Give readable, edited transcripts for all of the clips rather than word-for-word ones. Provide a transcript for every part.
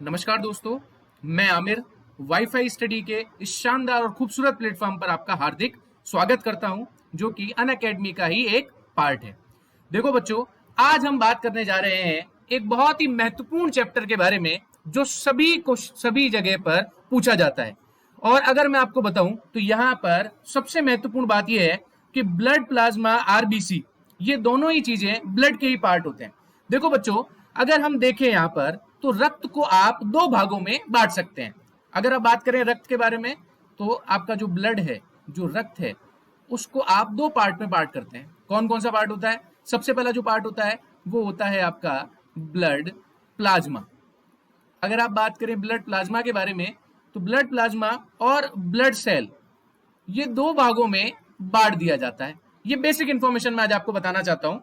नमस्कार दोस्तों, मैं आमिर वाईफाई स्टडी के इस शानदार और खूबसूरत प्लेटफॉर्म पर आपका हार्दिक स्वागत करता हूं, जो कि अनअकैडमी का ही एक पार्ट है। देखो बच्चों, आज हम बात करने जा रहे हैं एक बहुत ही महत्वपूर्ण चैप्टर के बारे में, जो सभी जगह पर पूछा जाता है। और अगर मैं आपको बताऊं तो यहाँ पर सबसे महत्वपूर्ण बात यह है कि ब्लड प्लाज्मा आरबीसी, ये दोनों ही चीजें ब्लड के ही पार्ट होते हैं। देखो बच्चों, अगर हम देखें यहाँ पर तो रक्त को आप दो भागों में बांट सकते हैं। अगर आप बात करें रक्त के बारे में, तो आपका जो ब्लड है, जो रक्त है, उसको आप दो पार्ट में बांट करते हैं। कौन कौन सा पार्ट होता है? सबसे पहला जो पार्ट होता है वो होता है आपका ब्लड प्लाज्मा। अगर आप बात करें ब्लड प्लाज्मा के बारे में, तो ब्लड प्लाज्मा और ब्लड सेल, ये दो भागों में बांट दिया जाता है। ये बेसिक इंफॉर्मेशन मैं आज आपको बताना चाहता हूं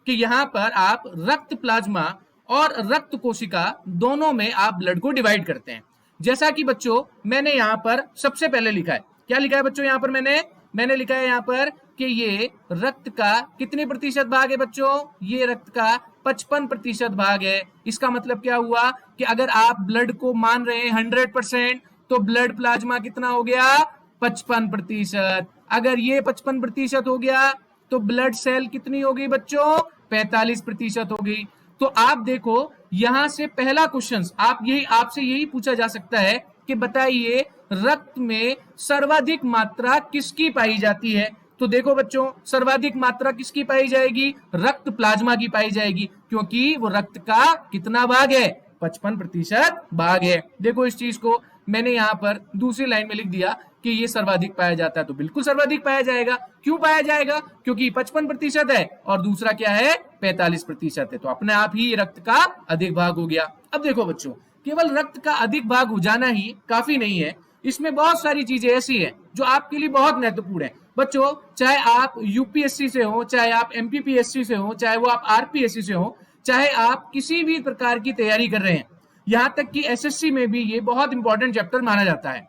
कि यहां पर आप रक्त प्लाज्मा और रक्त कोशिका दोनों में आप ब्लड को डिवाइड करते हैं। जैसा कि बच्चों मैंने यहां पर सबसे पहले लिखा है, क्या लिखा है बच्चों? यहां पर मैंने लिखा है यहां पर कि ये रक्त का कितने प्रतिशत भाग है बच्चों? ये रक्त का 55% भाग है। इसका मतलब क्या हुआ कि अगर आप ब्लड को मान रहे हैं 100%, तो ब्लड प्लाज्मा कितना हो गया? 55%। अगर ये 55% हो गया तो ब्लड सेल कितनी हो गई बच्चों? 45% हो गई। तो आप देखो, यहां से पहला क्वेश्चन आपसे यही पूछा जा सकता है कि बताइए रक्त में सर्वाधिक मात्रा किसकी पाई जाती है? तो देखो बच्चों, सर्वाधिक मात्रा किसकी पाई जाएगी? रक्त प्लाज्मा की पाई जाएगी, क्योंकि वो रक्त का कितना भाग है? 55% भाग है। देखो, इस चीज को मैंने यहां पर दूसरी लाइन में लिख दिया कि ये सर्वाधिक पाया जाता है, तो बिल्कुल सर्वाधिक पाया जाएगा। क्यों पाया जाएगा? क्योंकि 55% है और दूसरा क्या है? 45% है। तो अपने आप ही रक्त का अधिक भाग हो गया। अब देखो बच्चों, केवल रक्त का अधिक भाग हो जाना ही काफी नहीं है, इसमें बहुत सारी चीजें ऐसी हैं जो आपके लिए बहुत महत्वपूर्ण है। बच्चों, चाहे आप यूपीएससी से हो, चाहे आप एमपीपीएससी से हो, चाहे वो आप आरपीएससी से हो, चाहे आप किसी भी प्रकार की तैयारी कर रहे हैं, यहां तक कि एसएससी में भी ये बहुत इंपॉर्टेंट चैप्टर माना जाता है।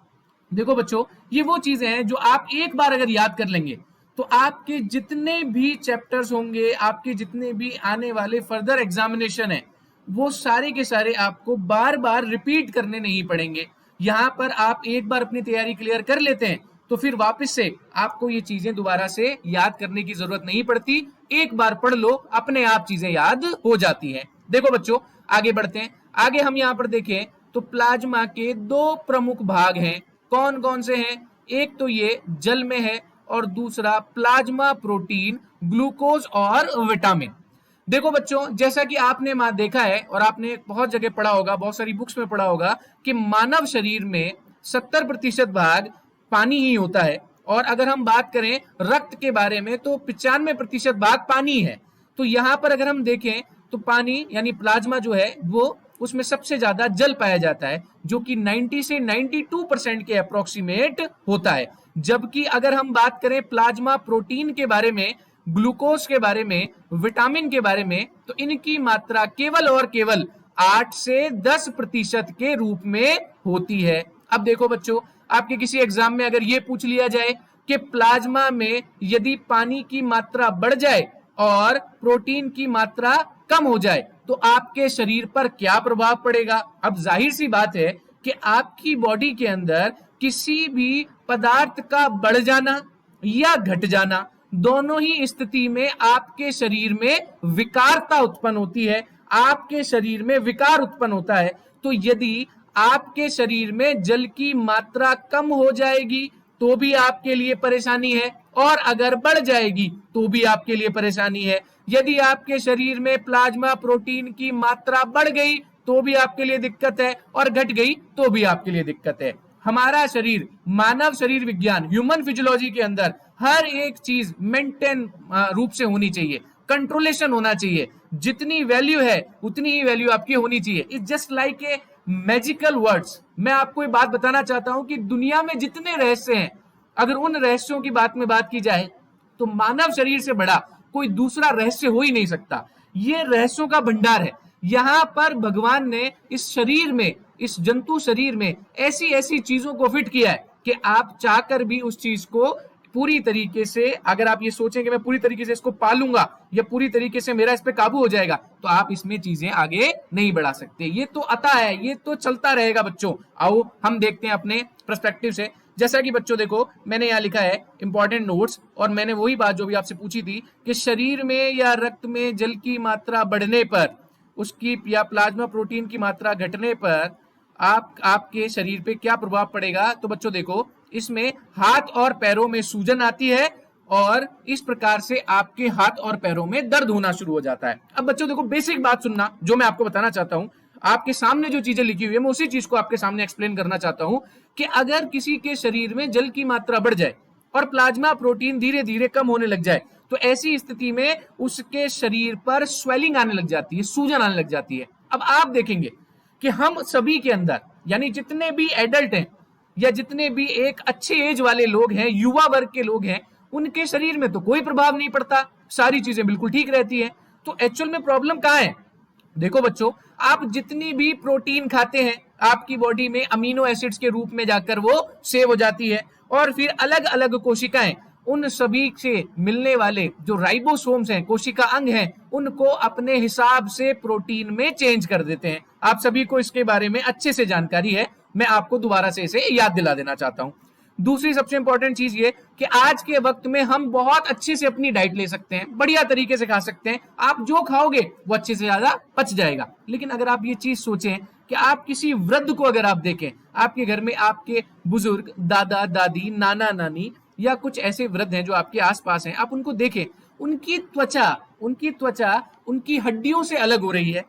देखो बच्चों, ये वो चीजें हैं जो आप एक बार अगर याद कर लेंगे तो आपके जितने भी चैप्टर्स होंगे, आपके जितने भी आने वाले फर्दर एग्जामिनेशन है, वो सारे के सारे आपको बार बार रिपीट करने नहीं पड़ेंगे। यहां पर आप एक बार अपनी तैयारी क्लियर कर लेते हैं तो फिर वापस से आपको ये चीजें दोबारा से याद करने की जरूरत नहीं पड़ती। एक बार पढ़ लो, अपने आप चीजें याद हो जाती हैं। देखो बच्चों, आगे बढ़ते हैं। आगे हम यहां पर देखें तो प्लाज्मा के दो प्रमुख भाग हैं। कौन कौन से हैं? एक तो ये जल में है और दूसरा प्लाज्मा प्रोटीन, ग्लूकोज और विटामिन। देखो बच्चों, जैसा कि आपने देखा है और आपने बहुत जगह पढ़ा होगा, बहुत सारी बुक्स में पढ़ा होगा कि मानव शरीर में 70% भाग पानी ही होता है। और अगर हम बात करें रक्त के बारे में तो 95% भाग पानी है। तो यहां पर अगर हम देखें तो पानी यानी प्लाज्मा जो है वो, उसमें सबसे ज्यादा जल पाया जाता है, जो कि 90 से 92% के अप्रोक्सीमेट होता है। जबकि अगर हम बात करें प्लाज्मा प्रोटीन के बारे में, ग्लूकोज के बारे में, विटामिन के बारे में, तो इनकी मात्रा केवल और केवल 8 से 10% के रूप में होती है। अब देखो बच्चों, आपके किसी एग्जाम में अगर ये पूछ लिया जाए कि प्लाज्मा में यदि पानी की मात्रा बढ़ जाए और प्रोटीन की मात्रा कम हो जाए तो आपके शरीर पर क्या प्रभाव पड़ेगा? अब जाहिर सी बात है कि आपकी बॉडी के अंदर किसी भी पदार्थ का बढ़ जाना या घट जाना, दोनों ही स्थिति में आपके शरीर में विकारता उत्पन्न होती है, आपके शरीर में विकार उत्पन्न होता है। तो यदि आपके शरीर में जल की मात्रा कम हो जाएगी तो भी आपके लिए परेशानी है, और अगर बढ़ जाएगी तो भी आपके लिए परेशानी है। यदि आपके शरीर में प्लाज्मा प्रोटीन की मात्रा बढ़ गई तो भी आपके लिए दिक्कत है, और घट गई तो भी आपके लिए दिक्कत है। हमारा शरीर, मानव शरीर विज्ञान, ह्यूमन फिजियोलॉजी के अंदर हर एक चीज मेंटेन रूप से होनी चाहिए, कंट्रोलेशन होना चाहिए। जितनी वैल्यू है उतनी ही वैल्यू आपकी होनी चाहिए। It's just like a magical words. मैं आपको ये बात बताना चाहता हूं कि दुनिया में जितने रहस्य हैं, अगर उन रहस्यों की बात की जाए तो मानव शरीर से बड़ा कोई दूसरा रहस्य हो ही नहीं सकता। ये रहस्यों का भंडार है। यहां पर भगवान ने इस शरीर में, इस जंतु शरीर में ऐसी ऐसी चीजों को फिट किया है कि आप चाहकर भी उस चीज को पूरी तरीके से, अगर आप ये सोचें कि मैं पूरी तरीके से इसको पालूंगा या पूरी तरीके से मेरा इस पे काबू हो जाएगा, तो आप इसमें चीजें आगे नहीं बढ़ा सकते। ये तो अता है, ये तो चलता रहेगा बच्चों। आओ हम देखते हैं अपने पर्सपेक्टिव से। जैसा कि बच्चों देखो, मैंने यहाँ लिखा है इंपॉर्टेंट नोट्स, और मैंने वही बात जो भी आपसे पूछी थी कि शरीर में या रक्त में जल की मात्रा बढ़ने पर, उसकी या प्लाज्मा प्रोटीन की मात्रा घटने पर आपके शरीर पे क्या प्रभाव पड़ेगा। तो बच्चों देखो, इसमें हाथ और पैरों में सूजन आती है और इस प्रकार से आपके हाथ और पैरों में दर्द होना शुरू हो जाता है। अब बच्चों देखो, बेसिक बात सुनना जो मैं आपको बताना चाहता हूं, आपके सामने जो चीजें लिखी हुई है मैं उसी चीज को आपके सामने एक्सप्लेन करना चाहता हूं कि अगर किसी के शरीर में जल की मात्रा बढ़ जाए और प्लाज्मा प्रोटीन धीरे धीरे कम होने लग जाए, तो ऐसी स्थिति में उसके शरीर पर स्वेलिंग आने लग जाती है, सूजन आने लग जाती है। अब आप देखेंगे कि हम सभी के अंदर, यानी जितने भी एडल्ट हैं या जितने भी एक अच्छे एज वाले लोग हैं, युवा वर्ग के लोग हैं, उनके शरीर में तो कोई प्रभाव नहीं पड़ता, सारी चीजें बिल्कुल ठीक रहती है। तो एक्चुअल में प्रॉब्लम कहां है? देखो बच्चों, आप जितनी भी प्रोटीन खाते हैं आपकी बॉडी में अमीनो एसिड्स के रूप में जाकर वो सेव हो जाती है, और फिर अलग अलग कोशिकाएं उन सभी से मिलने वाले जो राइबोसोम्स हैं, कोशिका अंग हैं, उनको अपने हिसाब से प्रोटीन में चेंज कर देते हैं। आप सभी को इसके बारे में अच्छे से जानकारी है, मैं आपको दोबारा से इसे याद दिला देना चाहता हूं। दूसरी सबसे इंपॉर्टेंट चीज ये कि आज के वक्त में हम बहुत अच्छे से अपनी डाइट ले सकते हैं, बढ़िया तरीके से खा सकते हैं। आप जो खाओगे वो अच्छे से ज्यादा पच जाएगा। लेकिन अगर आप ये चीज सोचें कि आप किसी वृद्ध को अगर आप देखें, आपके घर में आपके बुजुर्ग, दादा दादी, नाना नानी या कुछ ऐसे वृद्ध हैं जो आपके आसपास हैं, आप उनको देखें, उनकी त्वचा उनकी हड्डियों से अलग हो रही है,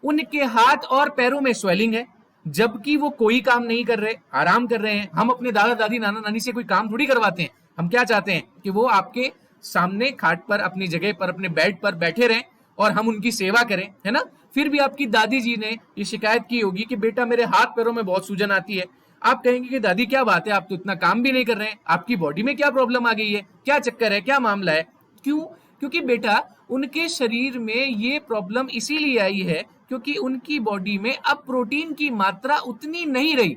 उनके हाथ और पैरों में स्वेलिंग है, जबकि वो कोई काम नहीं कर रहे, आराम कर रहे हैं। हम अपने दादा दादी, नाना नानी से कोई काम थोड़ी करवाते हैं। हम क्या चाहते हैं कि वो आपके सामने खाट पर, अपनी जगह पर, अपने बेड पर बैठे रहें और हम उनकी सेवा करें, है ना। फिर भी आपकी दादी जी ने ये शिकायत की होगी कि बेटा मेरे हाथ पैरों में बहुत सूजन आती है। आप कहेंगे कि दादी क्या बात है, आप तो इतना काम भी नहीं कर रहे हैं, आपकी बॉडी में क्या प्रॉब्लम आ गई है, क्या चक्कर है, क्या मामला है? क्यों? क्योंकि बेटा उनके शरीर में ये प्रॉब्लम इसीलिए आई है क्योंकि उनकी बॉडी में अब प्रोटीन की मात्रा उतनी नहीं रही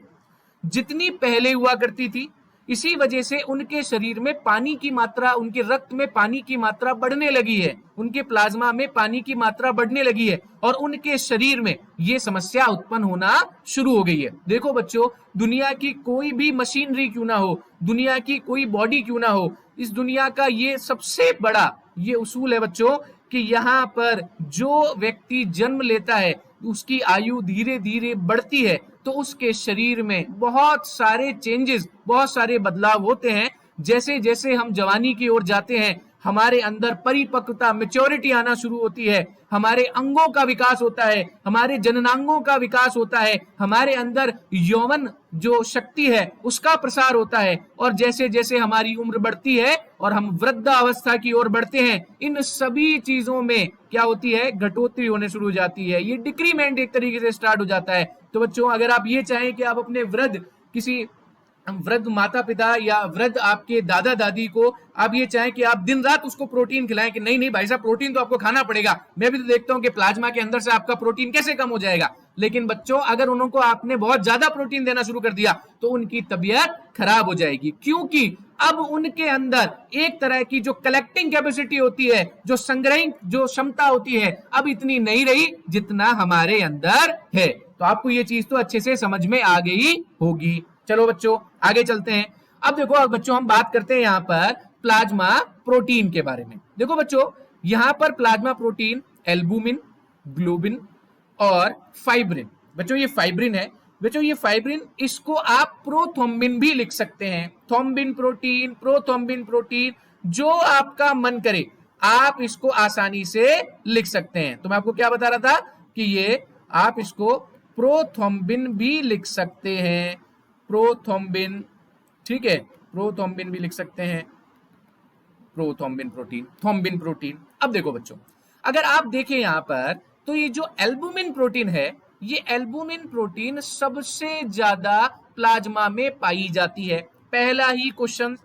जितनी पहले हुआ करती थी। इसी वजह से उनके शरीर में पानी की मात्रा, उनके रक्त में पानी की मात्रा बढ़ने लगी है, उनके प्लाज्मा में पानी की मात्रा बढ़ने लगी है और उनके शरीर में ये समस्या उत्पन्न होना शुरू हो गई है। देखो बच्चों, दुनिया की कोई भी मशीनरी क्यों ना हो, दुनिया की कोई बॉडी क्यों ना हो, इस दुनिया का ये सबसे बड़ा ये उसूल है बच्चों कि यहाँ पर जो व्यक्ति जन्म लेता है उसकी आयु धीरे धीरे बढ़ती है, तो उसके शरीर में बहुत सारे चेंजेस, बहुत सारे बदलाव होते हैं। जैसे जैसे हम जवानी की ओर जाते हैं, हमारे अंदर परिपक्वता, मैच्योरिटी आना शुरू होती है, हमारे अंगों का विकास होता है, हमारे जननांगों का विकास होता है, हमारे अंदर यौवन जो शक्ति है उसका प्रसार होता है, और जैसे जैसे हमारी उम्र बढ़ती है और हम वृद्धावस्था की ओर बढ़ते हैं, इन सभी चीजों में क्या होती है, घटोतरी होने शुरू हो जाती है, ये डिक्रीमेंट एक तरीके से स्टार्ट हो जाता है। तो बच्चों, अगर आप ये चाहें कि आप अपने किसी वृद्ध माता पिता या वृद्ध आपके दादा दादी को आप ये चाहें कि आप दिन रात उसको प्रोटीन खिलाएं कि नहीं नहीं भाई साहब प्रोटीन तो आपको खाना पड़ेगा, मैं भी तो देखता हूं कि प्लाज्मा के अंदर से आपका प्रोटीन कैसे कम हो जाएगा। लेकिन बच्चों, अगर उनको आपने बहुत ज्यादा प्रोटीन देना शुरू कर दिया तो उनकी तबीयत खराब हो जाएगी, क्योंकि अब उनके अंदर एक तरह की जो कलेक्टिंग कैपेसिटी होती है, जो संग्रहित जो क्षमता होती है, अब इतनी नहीं रही जितना हमारे अंदर है। तो आपको ये चीज तो अच्छे से समझ में आ गई होगी। चलो बच्चों, आगे चलते हैं। अब देखो, अब बच्चों हम बात करते हैं यहाँ पर प्लाज्मा प्रोटीन के बारे में। देखो बच्चों, यहाँ पर प्लाज्मा प्रोटीन एल्बुमिन, ग्लोबिन और फाइब्रिन, बच्चों ये फाइब्रिन है, बच्चों ये फाइब्रिन, इसको आप प्रोथ्रोम्बिन भी लिख सकते हैं, थ्रोम्बिन प्रोटीन, प्रोथ्रोम्बिन प्रोटीन, जो आपका मन करे आप इसको आसानी से लिख सकते हैं। तो मैं आपको क्या बता रहा था कि ये आप इसको प्रोथ्रोम्बिन भी लिख सकते हैं, प्रोथ्रोम्बिन, ठीक है, प्रोथ्रोम्बिन भी लिख सकते हैं, प्रोथ्रोम्बिन प्रोटीन, थ्रोम्बिन प्रोटीन। अब देखो बच्चों, अगर आप देखें यहां पर, तो ये जो एल्बुमिन प्रोटीन है, ये एल्बुमिन प्रोटीन सबसे ज्यादा प्लाज्मा में पाई जाती है। पहला ही क्वेश्चन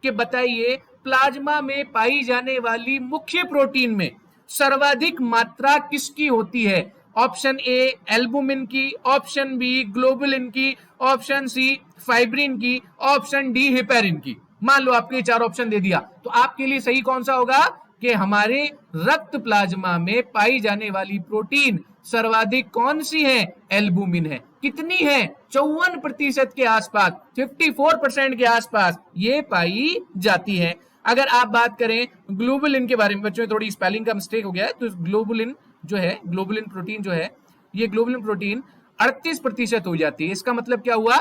कि बताइए प्लाज्मा में पाई जाने वाली मुख्य प्रोटीन में सर्वाधिक मात्रा किसकी होती है? ऑप्शन ए एल्बुमिन की, ऑप्शन बी ग्लोबुलिन की, ऑप्शन सी फाइब्रिन की, ऑप्शन डी हिपेरिन की। मान लो आपको ये 4 ऑप्शन दे दिया, तो आपके लिए सही कौन सा होगा कि हमारे रक्त प्लाज्मा में पाई जाने वाली प्रोटीन सर्वाधिक कौन सी है? एल्बुमिन है। कितनी है? 54% के आसपास, 54% के आसपास ये पाई जाती है। अगर आप बात करें ग्लोबुलिन के बारे में, बच्चों थोड़ी स्पेलिंग का मिस्टेक हो गया है, तो ग्लोबुलिन जो है, ग्लोबुलिन प्रोटीन जो है, ये ग्लोबुलिन प्रोटीन 38% हो जाती है। इसका मतलब क्या हुआ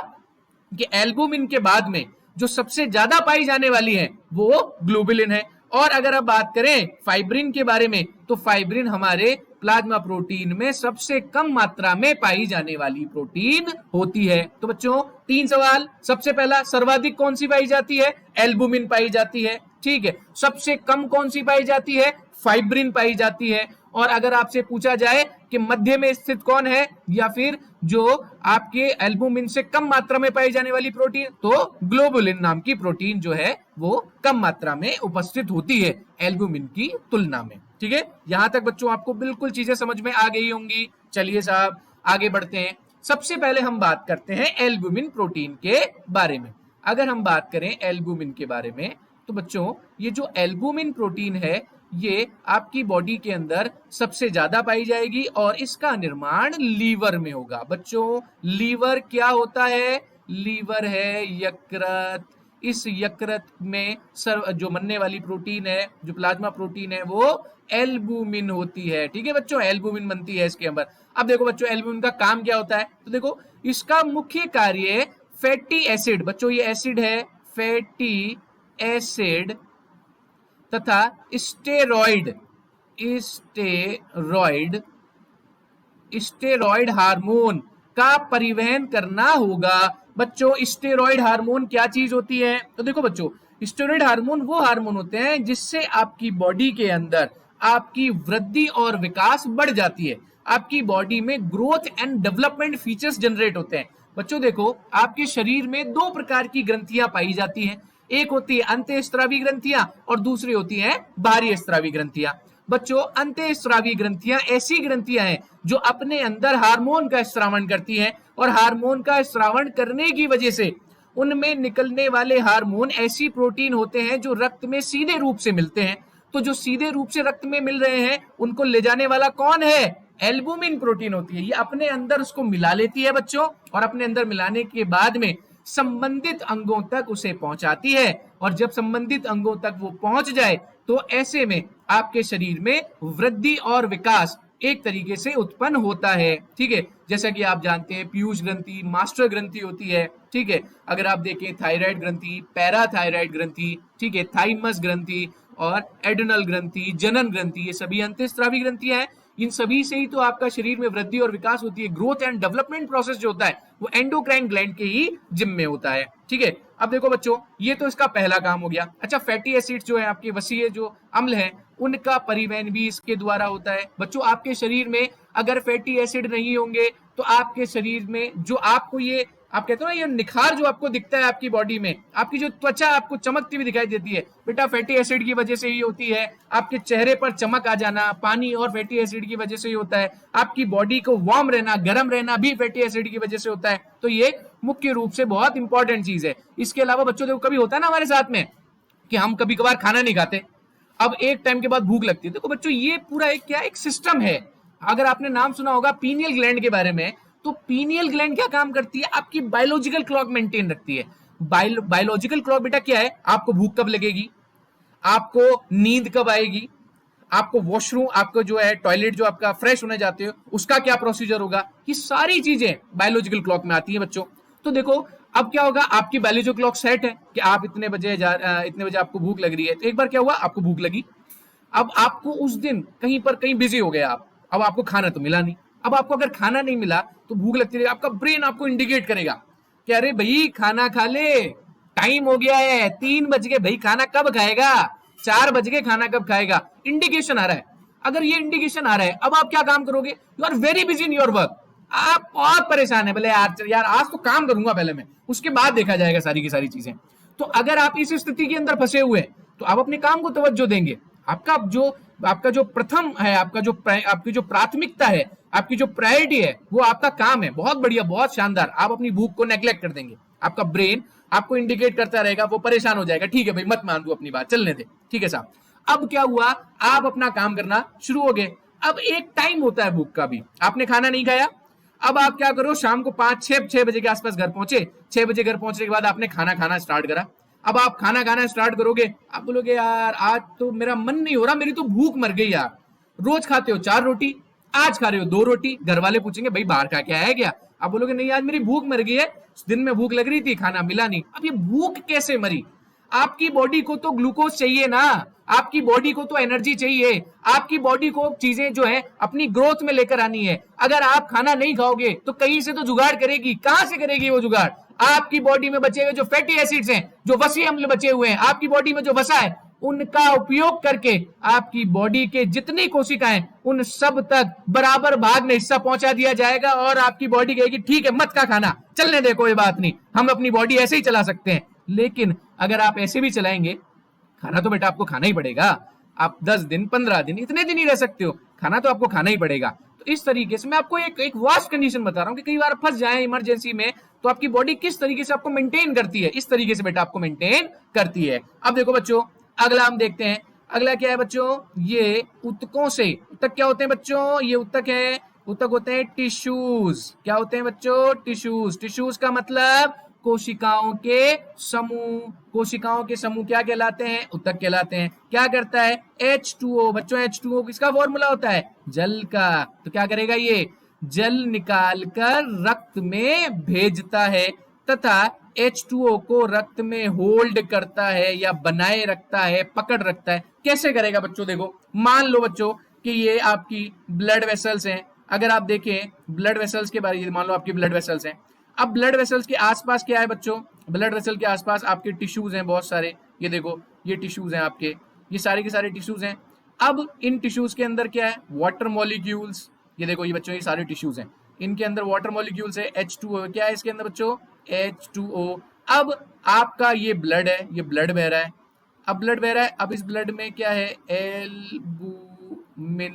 कि एल्बुमिन के बाद में जो सबसे ज्यादा पाई जाने वाली है वो ग्लोबुलिन है। और अगर आप बात करें फाइब्रिन के बारे में, तो फाइब्रिन हमारे प्लाज्मा प्रोटीन में सबसे कम मात्रा में पाई जाने वाली प्रोटीन होती है। तो बच्चों 3 सवाल। सबसे पहला, सर्वाधिक कौन सी पाई जाती है? एल्बुमिन पाई जाती है, ठीक है। सबसे कम कौन सी पाई जाती है? फाइब्रिन पाई जाती है। और अगर आपसे पूछा जाए कि मध्य में स्थित कौन है, या फिर जो आपके एल्बुमिन से कम मात्रा में पाई जाने वाली प्रोटीन, तो ग्लोबुलिन नाम की प्रोटीन जो है वो कम मात्रा में उपस्थित होती है एल्बुमिन की तुलना में, ठीक है। यहां तक बच्चों आपको बिल्कुल चीजें समझ में आ गई होंगी। चलिए साहब आगे बढ़ते हैं। सबसे पहले हम बात करते हैं एल्बुमिन प्रोटीन के बारे में। अगर हम बात करें एल्बुमिन के बारे में, तो बच्चों ये जो एल्बुमिन प्रोटीन है ये आपकी बॉडी के अंदर सबसे ज्यादा पाई जाएगी और इसका निर्माण लीवर में होगा। बच्चों लीवर क्या होता है? लीवर है यकृत। इस यकृत में जो बनने वाली प्रोटीन है, जो प्लाज्मा प्रोटीन है, वो एल्बुमिन होती है, ठीक है बच्चों। एल्बुमिन बनती है इसके अंदर। अब देखो बच्चों एल्बुमिन का काम क्या होता है, तो देखो इसका मुख्य कार्य फैटी एसिड, बच्चों ये एसिड है, फैटी एसिड तथा स्टेरॉइड स्टेरॉइड हार्मोन का परिवहन करना होगा। बच्चों स्टेरॉइड हार्मोन क्या चीज होती है? तो देखो बच्चों स्टेरॉइड हार्मोन वो हार्मोन होते हैं जिससे आपकी बॉडी के अंदर आपकी वृद्धि और विकास बढ़ जाती है। आपकी बॉडी में growth and development features generate होते हैं। बच्चों देखो आपके शरीर में 2 प्रकार की ग्रंथियां पाई जाती हैं। एक होती है अंतःस्रावी ग्रंथियां और दूसरी होती है बाह्य स्रावी ग्रंथियां। बच्चों अंतःस्रावी ग्रंथियां ऐसी ग्रंथियां हैं जो अपने अंदर हार्मोन का स्रावण करती हैं और हार्मोन का स्रावण करने की वजह से उनमें निकलने वाले हार्मोन ऐसी प्रोटीन होते हैं जो रक्त में सीधे रूप से मिलते हैं। तो जो सीधे रूप से रक्त में मिल रहे हैं उनको ले जाने वाला कौन है? एल्बुमिन प्रोटीन होती है। ये अपने अंदर उसको मिला लेती है बच्चों, और अपने अंदर मिलाने के बाद में संबंधित अंगों तक उसे पहुंचाती है। और जब संबंधित अंगों तक वो पहुंच जाए तो ऐसे में आपके शरीर में वृद्धि और विकास एक तरीके से उत्पन्न होता है, ठीक है। जैसा कि आप जानते हैं पीयूष ग्रंथि, मास्टर ग्रंथि होती है, ठीक है। अगर आप देखें थायराइड ग्रंथि, पैराथायराइड ग्रंथि, ठीक है, थाइमस ग्रंथि और एड्रिनल ग्रंथि, जनन ग्रंथि, ये सभी अंतःस्रावी ग्रंथियां हैं। इन सभी से ही तो आपका शरीर में वृद्धि और विकास होती है। ग्रोथ एंड डेवलपमेंट प्रोसेस जो होता है वो एंडोक्राइन ग्लैंड के ही जिम्मे होता है, ठीक है। अब देखो बच्चों ये तो इसका पहला काम हो गया। अच्छा फैटी एसिड जो है आपके वसीय जो अम्ल है उनका परिवहन भी इसके द्वारा होता है। बच्चों आपके शरीर में अगर फैटी एसिड नहीं होंगे तो आपके शरीर में जो आपको ये आप कहते हो ना ये निखार जो आपको दिखता है आपकी बॉडी में, आपकी जो त्वचा आपको चमकती हुई दिखाई देती है, बेटा फैटी एसिड की वजह से ही होती है। आपके चेहरे पर चमक आ जाना पानी और फैटी एसिड की वजह से ही होता है। आपकी बॉडी को वार्म रहना, गर्म रहना भी फैटी एसिड की वजह से होता है। तो ये मुख्य रूप से बहुत इंपॉर्टेंट चीज है। इसके अलावा बच्चों देखो कभी होता है ना हमारे साथ में कि हम कभी कभार खाना नहीं खाते, अब एक टाइम के बाद भूख लगती है। देखो बच्चों ये पूरा एक क्या एक सिस्टम है। अगर आपने नाम सुना होगा पीनियल ग्लैंड के बारे में, तो पीनियल ग्लैंड क्या काम करती है? आपकी बायोलॉजिकल क्लॉक मेंटेन रखती है। बायोलॉजिकल क्लॉक बेटा क्या है? आपको भूख कब लगेगी, आपको नींद कब आएगी, आपको वॉशरूम, आपको जो है टॉयलेट जो आपका फ्रेश होने जाते हो उसका क्या प्रोसीजर होगा, ये सारी चीजें बायोलॉजिकल क्लॉक में आती है बच्चों। तो देखो अब क्या होगा, आपकी बायोलॉजिकल क्लॉक सेट है कि आप इतने बजे आपको भूख लग रही है। तो एक बार क्या हुआ, आपको भूख लगी, अब आपको उस दिन कहीं बिजी हो गया आप, अब आपको खाना तो मिला नहीं। अब आपको अगर खाना नहीं मिला तो भूख लगती रहेगी, आपका ब्रेन आपको इंडिकेट करेगा कि अरे भाई खाना खा ले, टाइम हो गया है, 3 बज गए, भाई खाना कब खाएगा, 4 बज गए, खाना कब खाएगा, इंडिकेशन आ रहा है। अगर ये इंडिकेशन आ रहा है अब आप क्या काम करोगे, you are very busy in your work, आप बहुत परेशान है, बोले यार आज तो काम करूंगा पहले मैं, उसके बाद देखा जाएगा सारी की सारी चीजें। तो अगर आप इस स्थिति के अंदर फंसे हुए हैं तो आप अपने काम को तवज्जो देंगे, आपका जो प्रथम है, आपकी जो प्राथमिकता है, आपकी जो प्रायोरिटी है, वो आपका काम है। बहुत बढ़िया, बहुत शानदार। आप अपनी भूख को नेग्लेक्ट कर देंगे, आपका ब्रेन आपको इंडिकेट करता रहेगा, वो परेशान हो जाएगा। ठीक है भाई, मत मान तू अपनी बात, चलने दे। ठीक है साहब। अब क्या हुआ, आप अपना काम करना शुरू हो गए। अब एक टाइम होता है भूख का भी, आपने खाना नहीं खाया। अब आप क्या करो, शाम को 5-6 बजे के आसपास घर पहुंचे। 6 बजे घर पहुंचने के बाद आपने खाना खाना स्टार्ट करा। अब आप खाना खाना स्टार्ट करोगे, आप बोलोगे यार आज तो मेरा मन नहीं हो रहा, मेरी तो भूख मर गई यार। रोज खाते हो 4 रोटी, आज खा रहे हो 2 रोटी। घर वाले पूछेंगे भाई बाहर खा के आया क्या? आप बोलोगे नहीं, आज मेरी भूख मर गई है, दिन में भूख लग रही थी, खाना मिला नहीं। अब ये भूख कैसे मरी? आपकी बॉडी को तो ग्लूकोज चाहिए ना, आपकी बॉडी को तो एनर्जी चाहिए, आपकी बॉडी को चीजें जो है अपनी ग्रोथ में लेकर आनी है। अगर आप खाना नहीं खाओगे तो कहीं से तो जुगाड़ करेगी। कहां से करेगी वो जुगाड़? आपकी बॉडी में बचे हुए जो फैटी एसिड्स हैं, जो वसी अम्ल बचे हुए हैं, आपकी बॉडी में जो वसा है, उनका उपयोग करके आपकी बॉडी के जितनी कोशिकाएं, उन सब तक बराबर भाग में हिस्सा पहुंचा दिया जाएगा और आपकी बॉडी कहेगी ठीक है मत का खाना, चलने दे, कोई बात नहीं, हम अपनी बॉडी ऐसे ही चला सकते हैं। लेकिन अगर आप ऐसे भी चलाएंगे, खाना तो बेटा आपको खाना ही पड़ेगा। आप 10 दिन 15 दिन इतने दिन ही रह सकते हो, खाना तो आपको खाना ही पड़ेगा। तो इस तरीके से मैं आपको एक वास्ट कंडीशन बता रहा हूं कि कई बार फंस जाए इमरजेंसी में, तो आपकी बॉडी किस तरीके से आपको मेंटेन करती है, इस तरीके से बेटा आपको मेंटेन करती है। अब देखो बच्चों, अगला हम देखते हैं। अगला क्या है बच्चों, ये ऊतकों से, ऊतक क्या होते हैं बच्चों? ये ऊतक है, ऊतक होते हैं टिश्यूज। क्या होते हैं बच्चों? टिश्यूज। टिश्यूज का मतलब कोशिकाओं के समूह। कोशिकाओं के समूह क्या कहलाते हैं? ऊतक कहलाते हैं। क्या करता है? H2O। बच्चों H2O किसका फॉर्मूला होता है? जल का। तो क्या करेगा ये? जल निकालकर रक्त में भेजता है तथा H2O को रक्त में होल्ड करता है या बनाए रखता है, पकड़ रखता है। कैसे करेगा बच्चों? देखो, मान लो बच्चों कि ये आपकी ब्लड वेसल्स हैं। अगर आप देखें ब्लड वेसल्स के बारे में, मान लो आपकी ब्लड वेसल्स हैं। अब ब्लड वेसल्स के आसपास क्या है बच्चों? ब्लड वेसल के आसपास आपके टिश्यूज हैं बहुत सारे। ये देखो, ये टिश्यूज हैं आपके, ये सारे के सारे टिश्यूज हैं। अब इन टिश्यूज के अंदर क्या है? Water molecules. ये देखो ये बच्चों, ये सारे टिश्यूज हैं, इनके अंदर वाटर मॉलिक्यूल्स है। H2O क्या है इसके अंदर बच्चों? H2O। अब आपका ये ब्लड है, ये ब्लड बह रहा है। अब ब्लड बह रहा है, अब इस ब्लड में क्या है? Albumin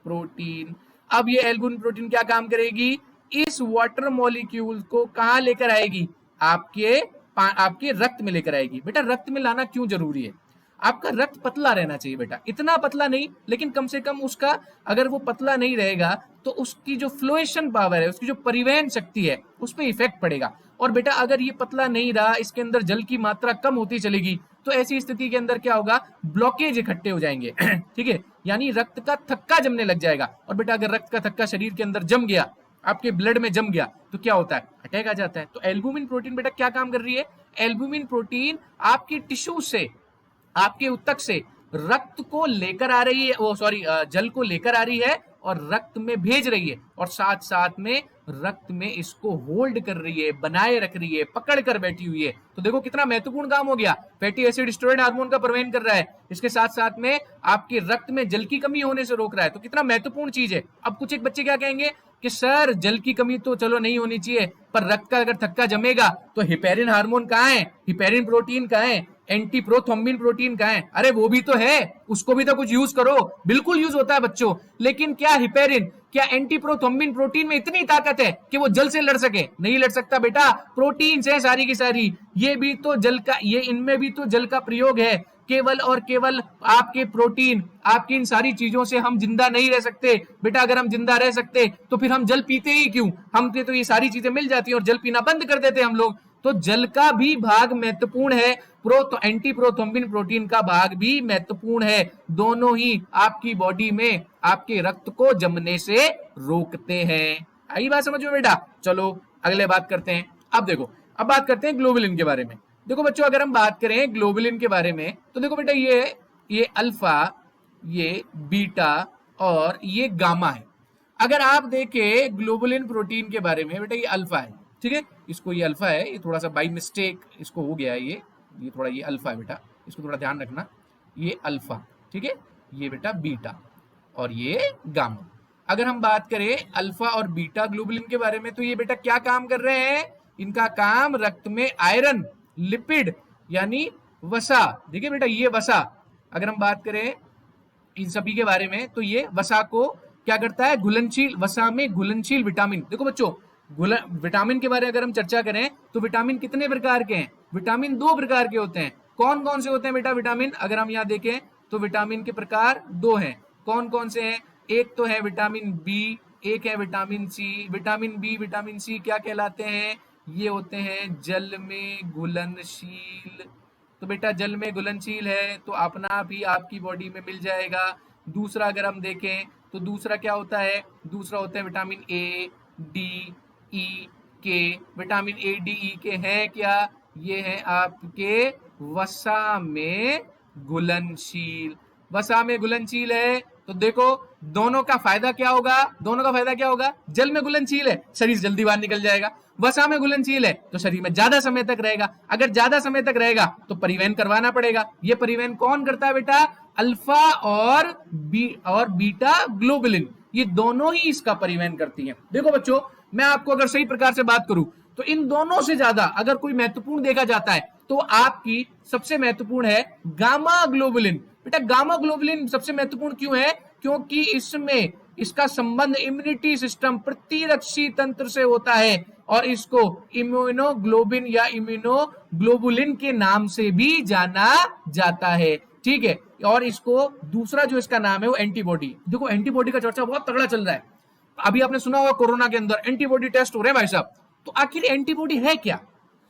protein. अब ये एल्बुमिन प्रोटीन क्या काम करेगी? इस वाटर मॉलिक्यूल को कहां लेकर आएगी? आपके रक्त में लेकर आएगी। बेटा रक्त में लाना क्यों जरूरी है? आपका रक्त पतला रहना चाहिए बेटा, इतना पतला नहीं, लेकिन कम से कम उसका, अगर वो पतला नहीं रहेगा तो उसकी जो फ्लोएशन पावर है, उसकी जो परिवहन शक्ति है, उस पर इफेक्ट पड़ेगा। और बेटा अगर ये पतला नहीं रहा, इसके अंदर जल की मात्रा कम होती चलेगी, तो ऐसी स्थिति के अंदर क्या होगा? ब्लॉकेज इकट्ठे हो जाएंगे। ठीक है, यानी रक्त का थक्का जमने लग जाएगा। और बेटा अगर रक्त का थक्का शरीर के अंदर जम गया, आपके ब्लड में जम गया, तो क्या होता है? अटैक आ जाता है। तो एल्बुमिन प्रोटीन बेटा क्या काम कर रही है? एल्बुमिन प्रोटीन आपकी टिश्यू से, आपके ऊतक से रक्त को लेकर आ रही है, वो सॉरी जल को लेकर आ रही है और रक्त में भेज रही है, और साथ साथ में रक्त में इसको होल्ड कर रही है, बनाए रख रही है, पकड़ कर बैठी हुई है। तो देखो कितना महत्वपूर्ण काम हो गया। फैटी एसिड स्टेरॉइड हार्मोन का प्रवहन कर रहा है, इसके साथ साथ में आपके रक्त में जल की कमी होने से रोक रहा है। तो कितना महत्वपूर्ण चीज है। अब कुछ एक बच्चे क्या कहेंगे कि सर जल की कमी तो चलो नहीं होनी चाहिए, पर रक्त का अगर थक्का जमेगा तो हिपेरिन हार्मोन कहाँ है? हिपेरिन प्रोटीन कहाँ है? एंटी प्रोथ्रोम्बिन प्रोटीन कहाँ है? अरे वो भी तो है, उसको भी तो कुछ यूज करो। बिल्कुल यूज होता है बच्चों, लेकिन क्या हिपेरिन, क्या एंटी प्रोथ्रोम्बिन प्रोटीन में इतनी ताकत है कि वो जल से लड़ सके? नहीं लड़ सकता बेटा। प्रोटीन्स है सारी की सारी, ये भी तो जल का, ये इनमें भी तो जल का प्रयोग है। केवल और केवल आपके प्रोटीन, आपकी इन सारी चीजों से हम जिंदा नहीं रह सकते बेटा। अगर हम जिंदा रह सकते तो फिर हम जल पीते ही क्यों? हम तो ये सारी चीजें मिल जाती और जल पीना बंद कर देते हम लोग। तो जल का भी भाग महत्वपूर्ण है, एंटी प्रोथ्रोम्बिन प्रोटीन का भाग भी महत्वपूर्ण है। दोनों ही आपकी बॉडी में आपके रक्त को जमने से रोकते हैं। आई बात समझ में बेटा? चलो अगले बात करते हैं। अब देखो, अब बात करते हैं ग्लोबुलिन के बारे में। देखो बच्चों, अगर हम बात करें ग्लोबुलिन के बारे में, तो देखो बेटा ये अल्फा, ये बीटा और ये गामा है। अगर आप देखें ग्लोबुलिन प्रोटीन के बारे में, बेटा ये अल्फा है, ठीक है, इसको ये अल्फा है, ये थोड़ा सा बाई मिस्टेक इसको हो गया है, ये थोड़ा ये अल्फा है बेटा, इसको थोड़ा ध्यान रखना। ये अल्फा, ठीक है, ये बेटा बीटा और ये गामा। अगर हम बात करें अल्फा और बीटा ग्लोबुलिन के बारे में, तो ये बेटा क्या काम कर रहे हैं? इनका काम रक्त में आयरन, लिपिड यानी वसा, देखिए बेटा ये वसा। अगर हम बात करें इन सभी के बारे में, तो ये वसा को क्या करता है, घुलनशील, वसा में घुलनशील विटामिन। देखो बच्चों, विटामिन के बारे में अगर हम चर्चा करें तो विटामिन कितने प्रकार के हैं? विटामिन 2 प्रकार के होते हैं। कौन कौन से होते हैं बेटा विटामिन? अगर हम यहाँ देखें तो विटामिन के प्रकार 2 हैं। कौन कौन से हैं? एक तो है विटामिन बी, एक है vitamin C. Vitamin B, vitamin C क्या कहलाते हैं? ये होते हैं जल में घुलनशील। तो बेटा जल में घुलनशील है तो अपना आप ही आपकी बॉडी में मिल जाएगा। दूसरा अगर हम देखें तो दूसरा क्या होता है? दूसरा होता है विटामिन ए, डी, ई, के। विटामिन ए, डी, ई, के हैं क्या? ये है आपके वसा में घुलनशील। वसा में घुलनशील है तो देखो दोनों का फायदा क्या होगा? दोनों का फायदा क्या होगा? जल में घुलनशील है, शरीर जल्दी बाहर निकल जाएगा। वसा में घुलनशील है तो शरीर में ज्यादा समय तक रहेगा। अगर ज्यादा समय तक रहेगा तो परिवहन करवाना पड़ेगा। ये परिवहन कौन करता है बेटा? अल्फा और बीटा ग्लोबुलिन, ये दोनों ही इसका परिवहन करती हैं। देखो बच्चों, मैं आपको अगर सही प्रकार से बात करूं तो इन दोनों से ज्यादा अगर कोई महत्वपूर्ण देखा जाता है तो आपकी सबसे महत्वपूर्ण है गामा ग्लोबुलिन। बेटा गामा ग्लोबुलिन सबसे महत्वपूर्ण क्यों है? क्योंकि इसमें इसका संबंध इम्यूनिटी सिस्टम, प्रतिरक्षी तंत्र से होता है और इसको इम्यूनोग्लोबिन या इम्यूनोग्लोबुलिन के नाम से भी जाना जाता है। ठीक है, और इसको दूसरा जो इसका नाम है वो एंटीबॉडी। देखो एंटीबॉडी का चर्चा बहुत तगड़ा चल रहा है। अभी आपने सुना होगा कोरोना के अंदर एंटीबॉडी टेस्ट हो रहे हैं भाई साहब। तो आखिर एंटीबॉडी है क्या?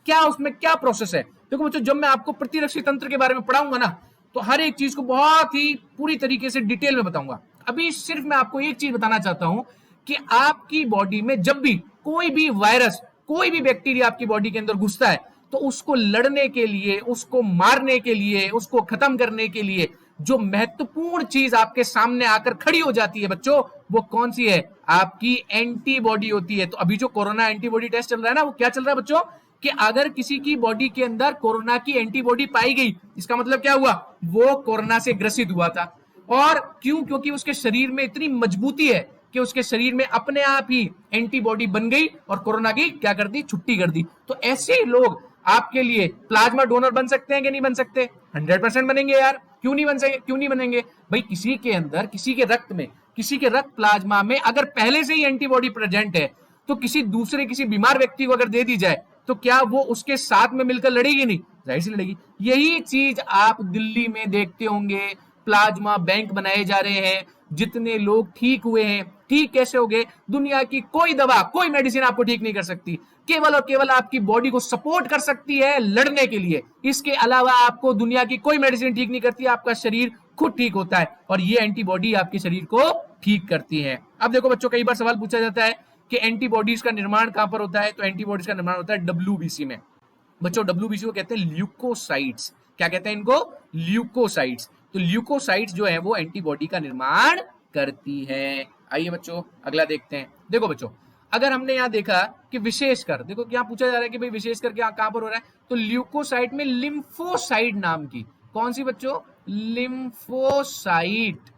क्या उसमें क्या प्रोसेस है? देखो बच्चों, जब मैं आपको प्रतिरक्षी तंत्र के बारे में पढ़ाऊंगा ना तो हर एक चीज को बहुत ही पूरी तरीके से डिटेल में बताऊंगा। अभी सिर्फ मैं आपको एक चीज बताना चाहता हूं कि आपकी बॉडी में जब भी कोई भी वायरस, कोई भी बैक्टीरिया आपकी बॉडी के अंदर घुसता है तो उसको लड़ने के लिए, उसको मारने के लिए, उसको खत्म करने के लिए जो महत्वपूर्ण चीज आपके सामने आकर खड़ी हो जाती है बच्चों, वो कौन सी है? आपकी एंटीबॉडी होती है। तो अभी जो कोरोना एंटीबॉडी टेस्ट चल रहा है ना, वो क्या चल रहा है बच्चों कि अगर किसी की बॉडी के अंदर कोरोना की एंटीबॉडी पाई गई, इसका मतलब क्या हुआ? वो कोरोना से ग्रसित हुआ था। और क्यों? क्योंकि उसके शरीर में इतनी मजबूती है कि उसके शरीर में अपने आप ही एंटीबॉडी बन गई और कोरोना की क्या कर दी? छुट्टी कर दी। तो ऐसे लोग आपके लिए प्लाज्मा डोनर बन सकते हैं कि नहीं बन सकते? 100% बनेंगे यार। क्यों नहीं बन सके? क्यों नहीं बनेंगे भाई? किसी के अंदर, किसी के रक्त में, किसी के रक्त प्लाज्मा में अगर पहले से ही एंटीबॉडी प्रेजेंट है तो किसी दूसरे, किसी बीमार व्यक्ति को अगर दे दी जाए तो क्या वो उसके साथ में मिलकर लड़ेगी? नहीं, जाहिर सी लड़ेगी। यही चीज आप दिल्ली में देखते होंगे, प्लाज्मा बैंक बनाए जा रहे हैं। जितने लोग ठीक हुए हैं, ठीक कैसे हो गए? दुनिया की कोई दवा, कोई मेडिसिन आपको ठीक नहीं कर सकती। केवल और केवल आपकी बॉडी को सपोर्ट कर सकती है लड़ने के लिए। इसके अलावा आपको दुनिया की कोई मेडिसिन ठीक नहीं करती। आपका शरीर खुद ठीक होता है और ये एंटीबॉडी आपके शरीर को ठीक करती है। अब देखो बच्चों, कई बार सवाल पूछा जाता है कि एंटीबॉडीज का निर्माण कहां पर होता है? तो एंटीबॉडीज का निर्माण होता है डब्ल्यूबीसी में। बच्चों डब्ल्यूबीसी को कहते हैं ल्यूकोसाइट्स। क्या कहते हैं इनको? ल्यूकोसाइट्स। तो ल्यूकोसाइट्स जो है वो एंटीबॉडी का निर्माण करती है। आइए बच्चों अगला देखते हैं। देखो बच्चों, अगर हमने यहाँ देखा कि विशेषकर, देखो क्या पूछा जा रहा है कि भाई विशेषकर क्या कहां पर हो रहा है? तो ल्यूकोसाइट में लिम्फोसाइट नाम की, कौन सी बच्चों? लिम्फोसाइट।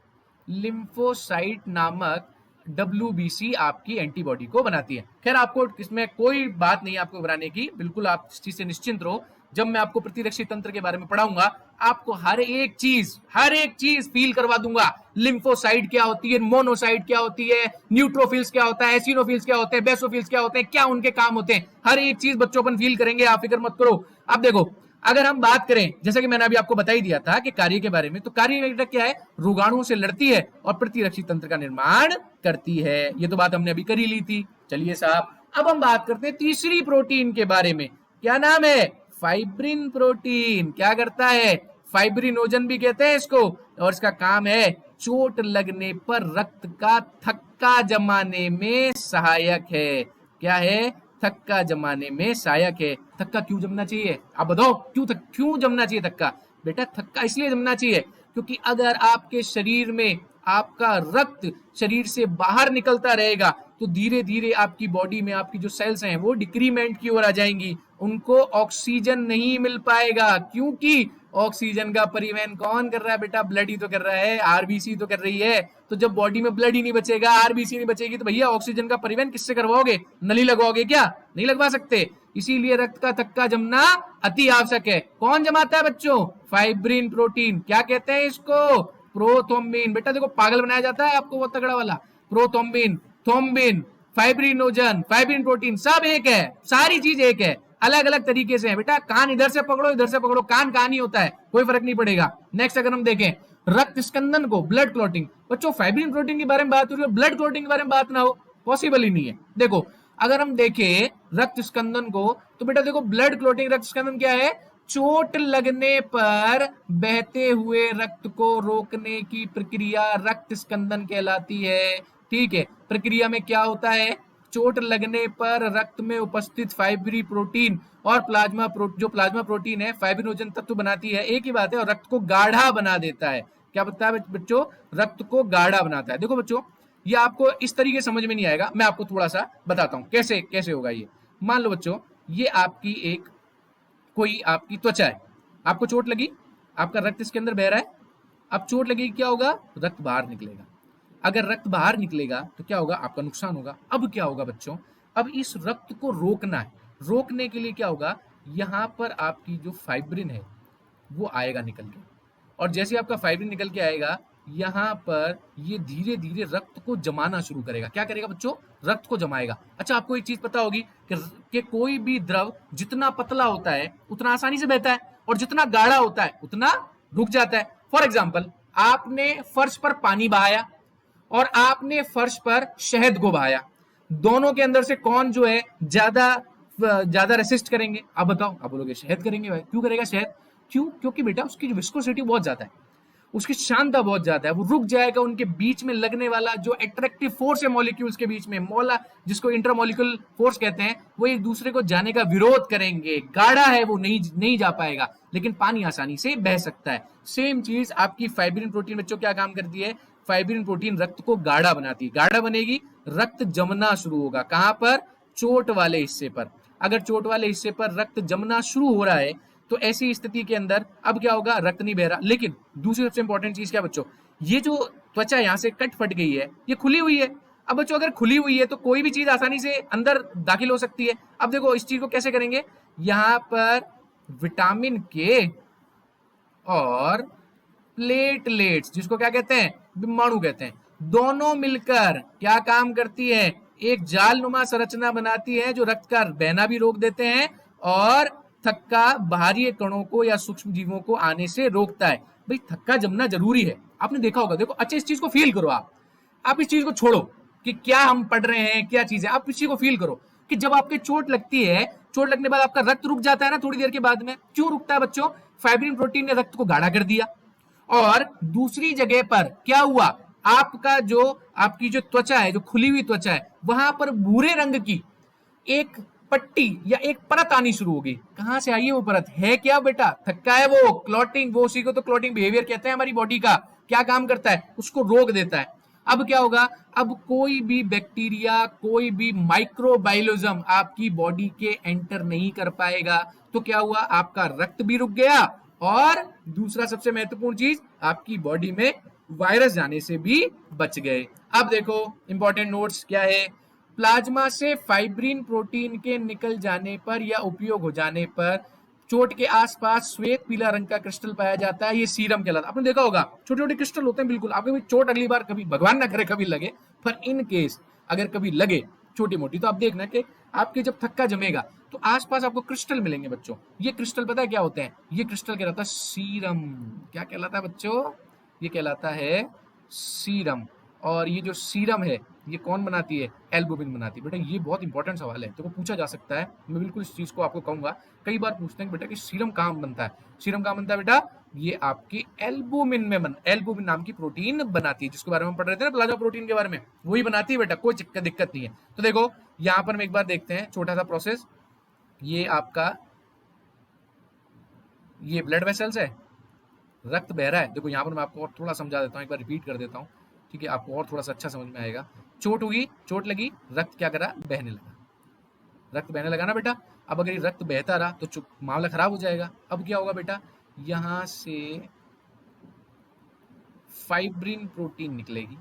लिम्फोसाइट नामक डब्ल्यूबीसी आपकी एंटीबॉडी को बनाती है। खैर आपको इसमें कोई बात नहीं है आपको घबराने की, बिल्कुल आप इस चीज से निश्चिंत रहो। जब मैं आपको प्रतिरक्षी तंत्र के बारे में पढ़ाऊंगा आपको हर एक चीज फील करवा दूंगा। लिम्फोसाइट क्या होती है, मोनोसाइट क्या होती है, न्यूट्रोफिल्स क्या होता है, एसिनोफिल्स क्या होते हैं, बेसोफिल्स क्या होते हैं, क्या उनके काम होते हैं, हर एक चीज बच्चों अपन फील करेंगे, आप फिक्र मत करो। अब देखो, अगर हम बात करें, जैसा कि मैंने अभी आपको बता ही दिया था कि कार्य के बारे में, तो कार्य क्या है? रोगाणुओं से लड़ती है और प्रतिरक्षी तंत्र का निर्माण करती है। ये तो बात हमने अभी कर ही ली थी। चलिए साहब, अब हम बात करते हैं तीसरी प्रोटीन के बारे में। क्या नाम है? Fibrin protein. क्या करता है? फाइब्रिनोजन भी कहते हैं इसको, और इसका काम है चोट लगने पर रक्त का थक्का जमाने में सहायक है। क्या है? थक्का जमाने में सहायक है। थक्का क्यों जमना चाहिए? आप बताओ, क्यों जमना चाहिए थक्का? बेटा थक्का इसलिए जमना चाहिए क्योंकि अगर आपके शरीर में आपका रक्त शरीर से बाहर निकलता रहेगा तो धीरे धीरे आपकी बॉडी में आपकी जो सेल्स हैं वो डिक्रीमेंट की ओर आ जाएंगी, उनको ऑक्सीजन नहीं मिल पाएगा। क्योंकि ऑक्सीजन का परिवहन कौन कर रहा है बेटा? ब्लड ही तो कर रहा है, आरबीसी तो कर रही है। तो जब बॉडी में ब्लड ही नहीं बचेगा, आरबीसी नहीं बचेगी, तो भैया ऑक्सीजन का परिवहन किससे करवाओगे? नली लगवाओगे क्या? नहीं लगवा सकते। इसीलिए रक्त का थक्का जमना अति आवश्यक है। कौन जमाता है बच्चों? Fibrin protein. क्या कहते हैं इसको? प्रोथ्रोम्बिन, बेटा देखो पागल बनाया जाता है आपको, वो तगड़ा वाला prothrombin, thrombin, fibrinogen, fibrin protein, सब एक है, सारी चीज एक है, अलग अलग तरीके से है बेटा। कान इधर से पकड़ो इधर से पकड़ो, कान कान ही होता है, कोई फर्क नहीं पड़ेगा। नेक्स्ट अगर हम देखें रक्त स्कंदन को, ब्लड क्लॉटिंग, बच्चों फाइब्रिन प्रोटीन के बारे में बात हो रही है, ब्लड क्लॉटिंग के बारे में बात ना हो, पॉसिबल ही नहीं है। देखो अगर हम देखें रक्त स्कंदन को, तो बेटा देखो ब्लड क्लॉटिंग, रक्त स्कंदन क्या है, चोट लगने पर बहते हुए रक्त को रोकने की प्रक्रिया रक्त स्कंदन कहलाती है। ठीक है, प्रक्रिया में क्या होता है, चोट लगने पर रक्त में उपस्थित फाइब्री प्रोटीन और जो प्लाज्मा प्रोटीन है फाइब्रिनोजन तत्व बनाती है, एक ही बात है, और रक्त को गाढ़ा बना देता है। क्या बताता है बच्चों, रक्त को गाढ़ा बनाता है। देखो बच्चों ये आपको इस तरीके समझ में नहीं आएगा, मैं आपको थोड़ा सा बताता हूं कैसे कैसे होगा ये। मान लो बच्चों ये आपकी एक कोई आपकी त्वचा है, आपको चोट लगी, आपका रक्त इसके अंदर बह रहा है, अब चोट लगेगी क्या होगा, रक्त बाहर निकलेगा। अगर रक्त बाहर निकलेगा तो क्या होगा, आपका नुकसान होगा। अब क्या होगा बच्चों, अब इस रक्त को रोकना है, रोकने के लिए क्या होगा, यहां पर आपकी जो फाइब्रिन है वो आएगा निकल के, और जैसे आपका फाइब्रिन निकल के आएगा यहाँ पर ये धीरे धीरे रक्त को जमाना शुरू करेगा। क्या करेगा बच्चों, रक्त को जमाएगा। अच्छा आपको एक चीज पता होगी कि कोई भी द्रव जितना पतला होता है उतना आसानी से बहता है, और जितना गाढ़ा होता है उतना रुक जाता है। फॉर एग्जाम्पल आपने फर्श पर पानी बहाया और आपने फर्श पर शहद को बहाया, दोनों के अंदर से कौन जो है ज्यादा ज्यादा रेसिस्ट करेंगे, आप बताओ। आप बोलोगे शहद करेंगे भाई, क्यों करेगा शहद, क्यों, क्योंकि बेटा उसकी जो विस्कोसिटी बहुत ज्यादा है, उसकी शांता बहुत ज्यादा है, वो रुक जाएगा। उनके बीच में लगने वाला जो अट्रैक्टिव फोर्स है मॉलिक्यूल्स के बीच में, मोला जिसको इंटरमॉलिक्यूल फोर्स कहते हैं, वो एक दूसरे को जाने का विरोध करेंगे। गाढ़ा है वो नहीं जा पाएगा, लेकिन पानी आसानी से बह सकता है। सेम चीज आपकी फाइब्रिन प्रोटीन बच्चों क्या काम करती है, फाइब्रिन प्रोटीन रक्त को गाढ़ा बनाती है। गाढ़ा बनेगी, रक्त जमना शुरू होगा, कहां पर, चोट वाले हिस्से पर। अगर चोट वाले हिस्से पर रक्त जमना शुरू हो रहा है तो ऐसी स्थिति के अंदर अब क्या होगा, रक्त नहीं बह रहा। लेकिन दूसरी सबसे इंपॉर्टेंट चीज क्या बच्चों, ये जो त्वचा यहां से कट फट गई है, ये खुली हुई है। अब बच्चों अगर खुली हुई है तो कोई भी चीज आसानी से अंदर दाखिल हो सकती है। अब देखो इस चीज को कैसे करेंगे, यहां पर विटामिन के और प्लेटलेट्स, जिसको क्या कहते हैं, विमाणु कहते हैं, दोनों मिलकर क्या काम करती है, एक जाल नुमा संरचना बनाती है जो रक्त का बहना भी रोक देते हैं और थक्का बाहरी कणों को या सूक्ष्म जीवों को आने से रोकता है। भाई थक्का जमना जरूरी है, आपने देखा होगा। देखो अच्छा इस चीज को फील करो, आप इस चीज को छोड़ो कि क्या हम पढ़ रहे हैं क्या चीज है, आप इस चीज को फील करो कि जब आपके चोट लगती है, चोट लगने के बाद आपका रक्त रुक जाता है ना थोड़ी देर के बाद में, क्यों रुकता है बच्चों, फाइब्रिन प्रोटीन ने रक्त को गाढ़ा कर दिया। और दूसरी जगह पर क्या हुआ, आपका जो आपकी जो त्वचा है, जो खुली हुई त्वचा है, वहां पर भूरे रंग की एक पट्टी या एक परत आनी शुरू होगी। कहां से आई है वो परत, है क्या बेटा, थक्का है वो, क्लॉटिंग, वो उसी को तो क्लॉटिंग बिहेवियर कहते हैं हमारी बॉडी का। क्या काम करता है, उसको रोक देता है। अब क्या होगा, अब कोई भी बैक्टीरिया, कोई भी माइक्रोबायोलॉजिज्म आपकी बॉडी के एंटर नहीं कर पाएगा। तो क्या हुआ, आपका रक्त भी रुक गया, और दूसरा सबसे महत्वपूर्ण चीज, आपकी बॉडी में वायरस जाने से भी बच गए। अब देखो इंपॉर्टेंट नोट्स क्या है, प्लाज्मा से फाइब्रिन प्रोटीन के निकल जाने पर या उपयोग हो जाने पर चोट के आसपास श्वेत पीला रंग का क्रिस्टल पाया जाता है, ये सीरम कहलाता है। आपने देखा होगा छोटे छोटे क्रिस्टल होते हैं, बिल्कुल। आपको भी चोट अगली बार कभी, भगवान ना करे कभी लगे, पर इन केस अगर कभी लगे छोटी मोटी, तो आप देखना कि आपके जब थक्का जमेगा तो आसपास आपको क्रिस्टल मिलेंगे बच्चों। ये क्रिस्टल पता है क्या होते हैं, ये क्रिस्टल कहलाता है सीरम। क्या कहलाता है बच्चों, ये कहलाता है सीरम। और ये जो सीरम है ये कौन बनाती है, एल्बुमिन बनाती है। बेटा ये बहुत इंपॉर्टेंट सवाल है, तो वो पूछा जा सकता है, मैं बिल्कुल इस चीज को आपको कहूंगा। कई बार पूछते हैं बेटा कि सीरम कहाँ बनता है, सीरम कहाँ बनता है बेटा, ये आपकी एल्बुमिन में एल्बुमिन नाम की प्रोटीन बनाती है, जिसके बारे में हम पढ़ रहे थे ना प्लाज्मा प्रोटीन के बारे में, वही बनाती है बेटा, कोई दिक्कत नहीं है। तो देखो यहाँ पर हम एक बार देखते हैं छोटा सा प्रोसेस, ये आपका ये ब्लड वेसल्स है, रक्त बह रहा है। देखो यहाँ पर मैं आपको और थोड़ा समझा देता हूँ, एक बार रिपीट कर देता हूँ, ठीक है, आपको और थोड़ा सा अच्छा समझ में आएगा। चोट हुई, चोट लगी, रक्त क्या करा, बहने लगा, रक्त बहने लगा ना बेटा। अब अगर ये रक्त बहता रहा तो मामला खराब हो जाएगा। अब क्या होगा बेटा, यहां से फाइब्रिन प्रोटीन निकलेगी।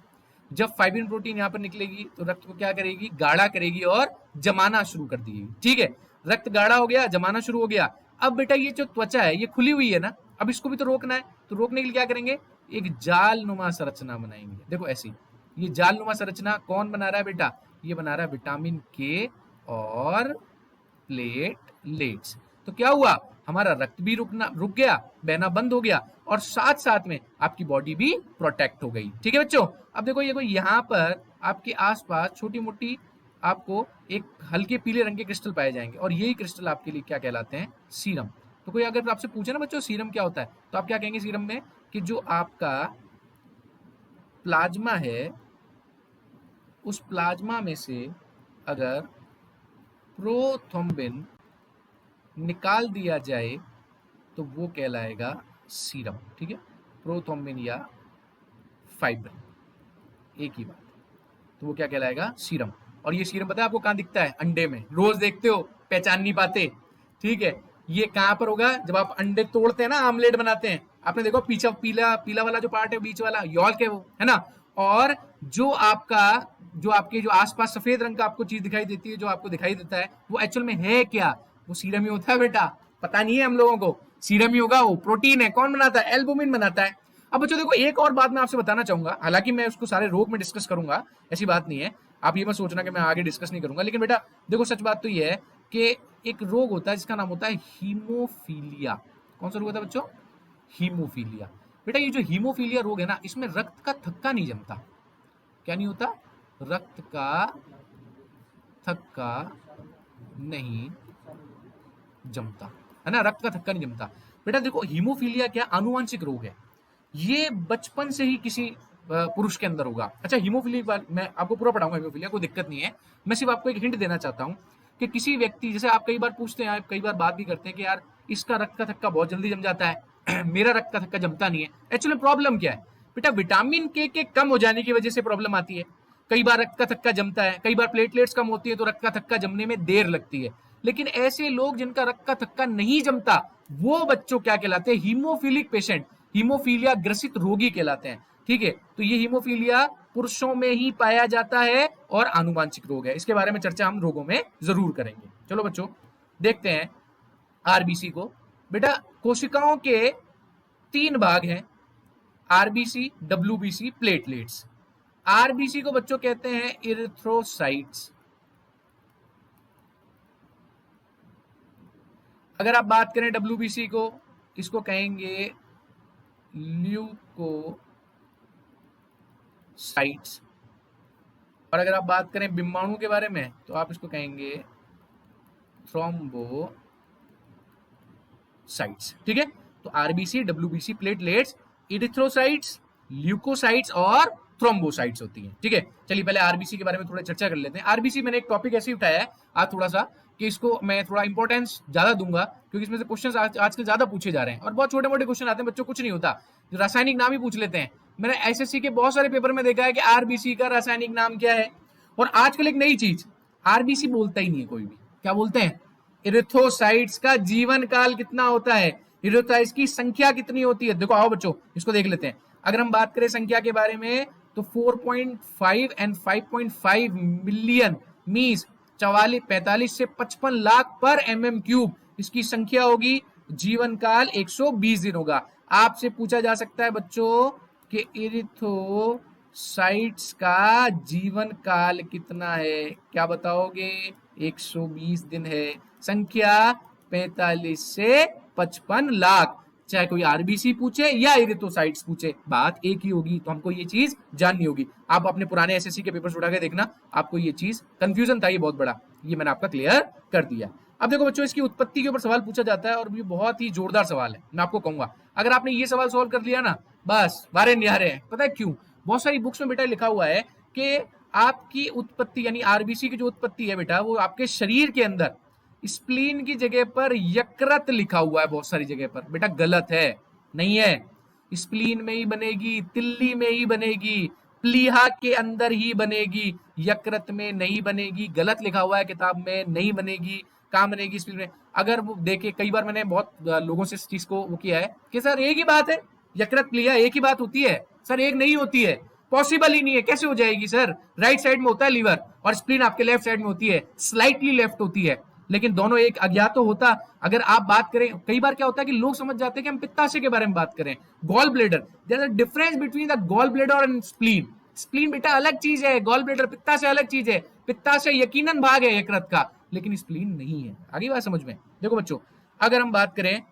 जब फाइब्रिन प्रोटीन यहाँ पर निकलेगी तो रक्त को क्या करेगी, गाढ़ा करेगी और जमाना शुरू कर देगी। ठीक है, रक्त गाढ़ा हो गया, जमाना शुरू हो गया। अब बेटा ये जो त्वचा है ये खुली हुई है ना, अब इसको भी तो रोकना है, तो रोकने के लिए क्या करेंगे, एक जालनुमा संरचना बनाएंगे। देखो ऐसी, ये जालनुमा संरचना कौन बना रहा है बेटा? ये बना रहा है विटामिन के और प्लेटलेट्स। तो क्या हुआ, हमारा रक्त भी रुक गया, बहना बंद हो गया, और साथ साथ में आपकी बॉडी भी प्रोटेक्ट हो गई। ठीक है बच्चों, अब देखो ये कोई यहाँ पर आपके आसपास छोटी मोटी आपको एक हल्के पीले रंग के क्रिस्टल पाए जाएंगे, और यही क्रिस्टल आपके लिए क्या कहलाते हैं? सीरम। तो कोई अगर आपसे पूछे ना बच्चों सीरम क्या होता है, तो आप क्या कहेंगे सीरम में? कि जो आपका प्लाज्मा है, उस प्लाज्मा में से अगर प्रोथ्रोम्बिन निकाल दिया जाए तो वो कहलाएगा सीरम। ठीक है, प्रोथ्रोम्बिन या फाइब्रिन, एक ही बात। तो वो क्या कहलाएगा? सीरम। और ये सीरम पता है आपको कहाँ दिखता है? अंडे में। रोज देखते हो, पहचान नहीं पाते। ठीक है, ये कहाँ पर होगा? जब आप अंडे तोड़ते हैं ना, आमलेट बनाते हैं, आपने देखो पीछा पीला पीला वाला जो पार्ट है बीच वाला, यॉल्क है वो, है ना? और जो आपके जो आसपास सफेद रंग का आपको चीज दिखाई देती है, जो आपको दिखाई देता है, वो एक्चुअल में है क्या? वो सीरम ही होता है बेटा। पता नहीं है हम लोगों को, सीरम ही होगा। वो प्रोटीन है। कौन बनाता है? एल्बुमिन बनाता है। अब बच्चों देखो एक और बात मैं आपसे बताना चाहूंगा, हालांकि मैं उसको सारे रोग में डिस्कस करूंगा, ऐसी बात नहीं है, आप ये मत सोचना कि मैं आगे डिस्कस नहीं करूंगा। लेकिन बेटा देखो सच बात तो ये है कि एक रोग होता है जिसका नाम होता है हीमोफीलिया। कौन सा रोग होता है बच्चों? हीमोफीलिया। बेटा ये जो हीमोफीलिया रोग है ना, इसमें रक्त का थक्का नहीं जमता। क्या नहीं होता? रक्त का थक्का नहीं जमता, है ना? रक्त का थक्का नहीं जमता। बेटा देखो हीमोफीलिया क्या आनुवांशिक रोग है, ये बचपन से ही किसी पुरुष के अंदर होगा। अच्छा हीमोफीलिया बार मैं आपको पूरा पढ़ाऊंगा, हीमोफीलिया कोई दिक्कत नहीं है। मैं सिर्फ आपको एक हिंट देना चाहता हूँ कि किसी व्यक्ति, जैसे आप कई बार पूछते हैं, आप कई बार बात भी करते हैं कि यार इसका रक्त का थक्का बहुत जल्दी जम जाता है मेरा रक्त का थक्का जमता नहीं है। एक्चुअली प्रॉब्लम क्या है बेटा? विटामिन के कम हो जाने की वजह से प्रॉब्लम आती है। कई बार रक्त का थक्का जमता है, कई बार प्लेटलेट्स कम होती है तो रक्त का थक्का जमने में देर लगती है। लेकिन ऐसे लोग जिनका रक्त का थक्का नहीं जमता, वो बच्चों क्या कहलाते हैं? हीमोफिलिक पेशेंट, हीमोफीलिया ग्रसित रोगी कहलाते हैं। ठीक है, तो ये हीमोफीलिया पुरुषों में ही पाया जाता है और आनुवांशिक रोग है। इसके बारे में चर्चा हम रोगों में जरूर करेंगे। चलो बच्चों देखते हैं आरबीसी को। बेटा कोशिकाओं के 3 भाग हैं, आरबीसी, डब्ल्यूबीसी, प्लेटलेट्स। आरबीसी को बच्चों कहते हैं इरिथ्रोसाइट्स। अगर आप बात करें डब्ल्यूबीसी को, इसको कहेंगे ल्यूकोसाइट्स। और अगर आप बात करें बिम्बाणु के बारे में तो आप इसको कहेंगे थ्रोम्बोसाइट्स। ठीक है, तो RBC, WBC, platelets, erythrocytes, leukocytes और थ्रोम्बोसाइट्स होती हैं। ठीक है, चलिए पहले आरबीसी के बारे में थोड़ा चर्चा कर लेते हैं। आरबीसी मैंने एक टॉपिक ऐसे उठाया है आज थोड़ा सा कि इसको मैं थोड़ा इंपॉर्टेंस ज्यादा दूंगा, क्योंकि इसमें से क्वेश्चंस आजकल ज्यादा पूछे जा रहे हैं और बहुत छोटे मोटे क्वेश्चन आते हैं बच्चों, कुछ नहीं होता। जो रासायनिक नाम ही पूछ लेते हैं। मैंने एसएससी के बहुत सारे पेपर में देखा है कि आरबीसी का रासायनिक नाम क्या है। और आजकल एक नई चीज, आरबीसी बोलता ही नहीं है कोई भी। क्या बोलते हैं? इरिथ्रोसाइट्स का जीवन काल कितना होता है, इरिथ्रोसाइट्स की संख्या कितनी होती है। देखो आओ बच्चों इसको देख लेते हैं। अगर हम बात करें संख्या के बारे में तो 4.5 एंड 5.5 मिलियन मीन्स 45 से 55 लाख पर mm³ इसकी संख्या होगी। जीवन काल 120 दिन होगा। आपसे पूछा जा सकता है बच्चों कि इरिथ्रोसाइट्स का जीवन काल कितना है, क्या बताओगे? 120 दिन है। संख्या 45 से 55 लाख। चाहे कोई आरबीसी पूछे या इरिथ्रोसाइट्स पूछे, बात एक ही होगी। तो हमको ये चीज जाननी होगी। आप अपने पुराने एसएससी के पेपर्स उठा के देखना, आपको ये चीज कंफ्यूजन था ये बहुत बड़ा, ये मैंने आपका क्लियर कर दिया। अब देखो बच्चों इसकी उत्पत्ति के ऊपर सवाल पूछा जाता है और ये बहुत ही जोरदार सवाल है। मैं आपको कहूंगा अगर आपने ये सवाल सॉल्व कर लिया ना, बस वारे न्यारे हैं। पता है क्यों? बहुत सारी बुक्स में बेटा लिखा हुआ है कि आपकी उत्पत्ति यानी आरबीसी की जो उत्पत्ति है बेटा, वो आपके शरीर के अंदर स्प्लीन की जगह पर यकृत लिखा हुआ है बहुत सारी जगह पर। बेटा गलत है, नहीं है। स्प्लीन में ही बनेगी, तिल्ली में ही बनेगी, प्लीहा के अंदर ही बनेगी, यकृत में नहीं बनेगी। गलत लिखा हुआ है किताब में, नहीं बनेगी। कहाँ बनेगी? स्प्लीन में। अगर वो देखे, कई बार मैंने बहुत लोगों से इस चीज को वो किया है कि सर एक ही बात है, यकृत प्लीहा एक ही बात होती है। सर एक नहीं होती है, पॉसिबल ही नहीं है। कैसे हो जाएगी सर? राइट साइड में होता है लीवर और स्प्लीन आपके लेफ्ट साइड में होती है, स्लाइटली लेफ्ट होती है। लेकिन दोनों एक अज्ञात तो होता। अगर आप बात करें, कई बार क्या होता है कि लोग समझ जाते हैं कि हम पित्ताशय के बारे में बात करें। Gall bladder, there is a difference between the gall bladder and spleen. Spleen बेटा अलग चीज है, गॉल ब्लेडर पित्ताशय अलग चीज है। पित्ताशय यकीनन भाग है यकृत का, लेकिन स्प्लीन नहीं है। आगे बात समझ में? देखो बच्चों, अगर हम बात करें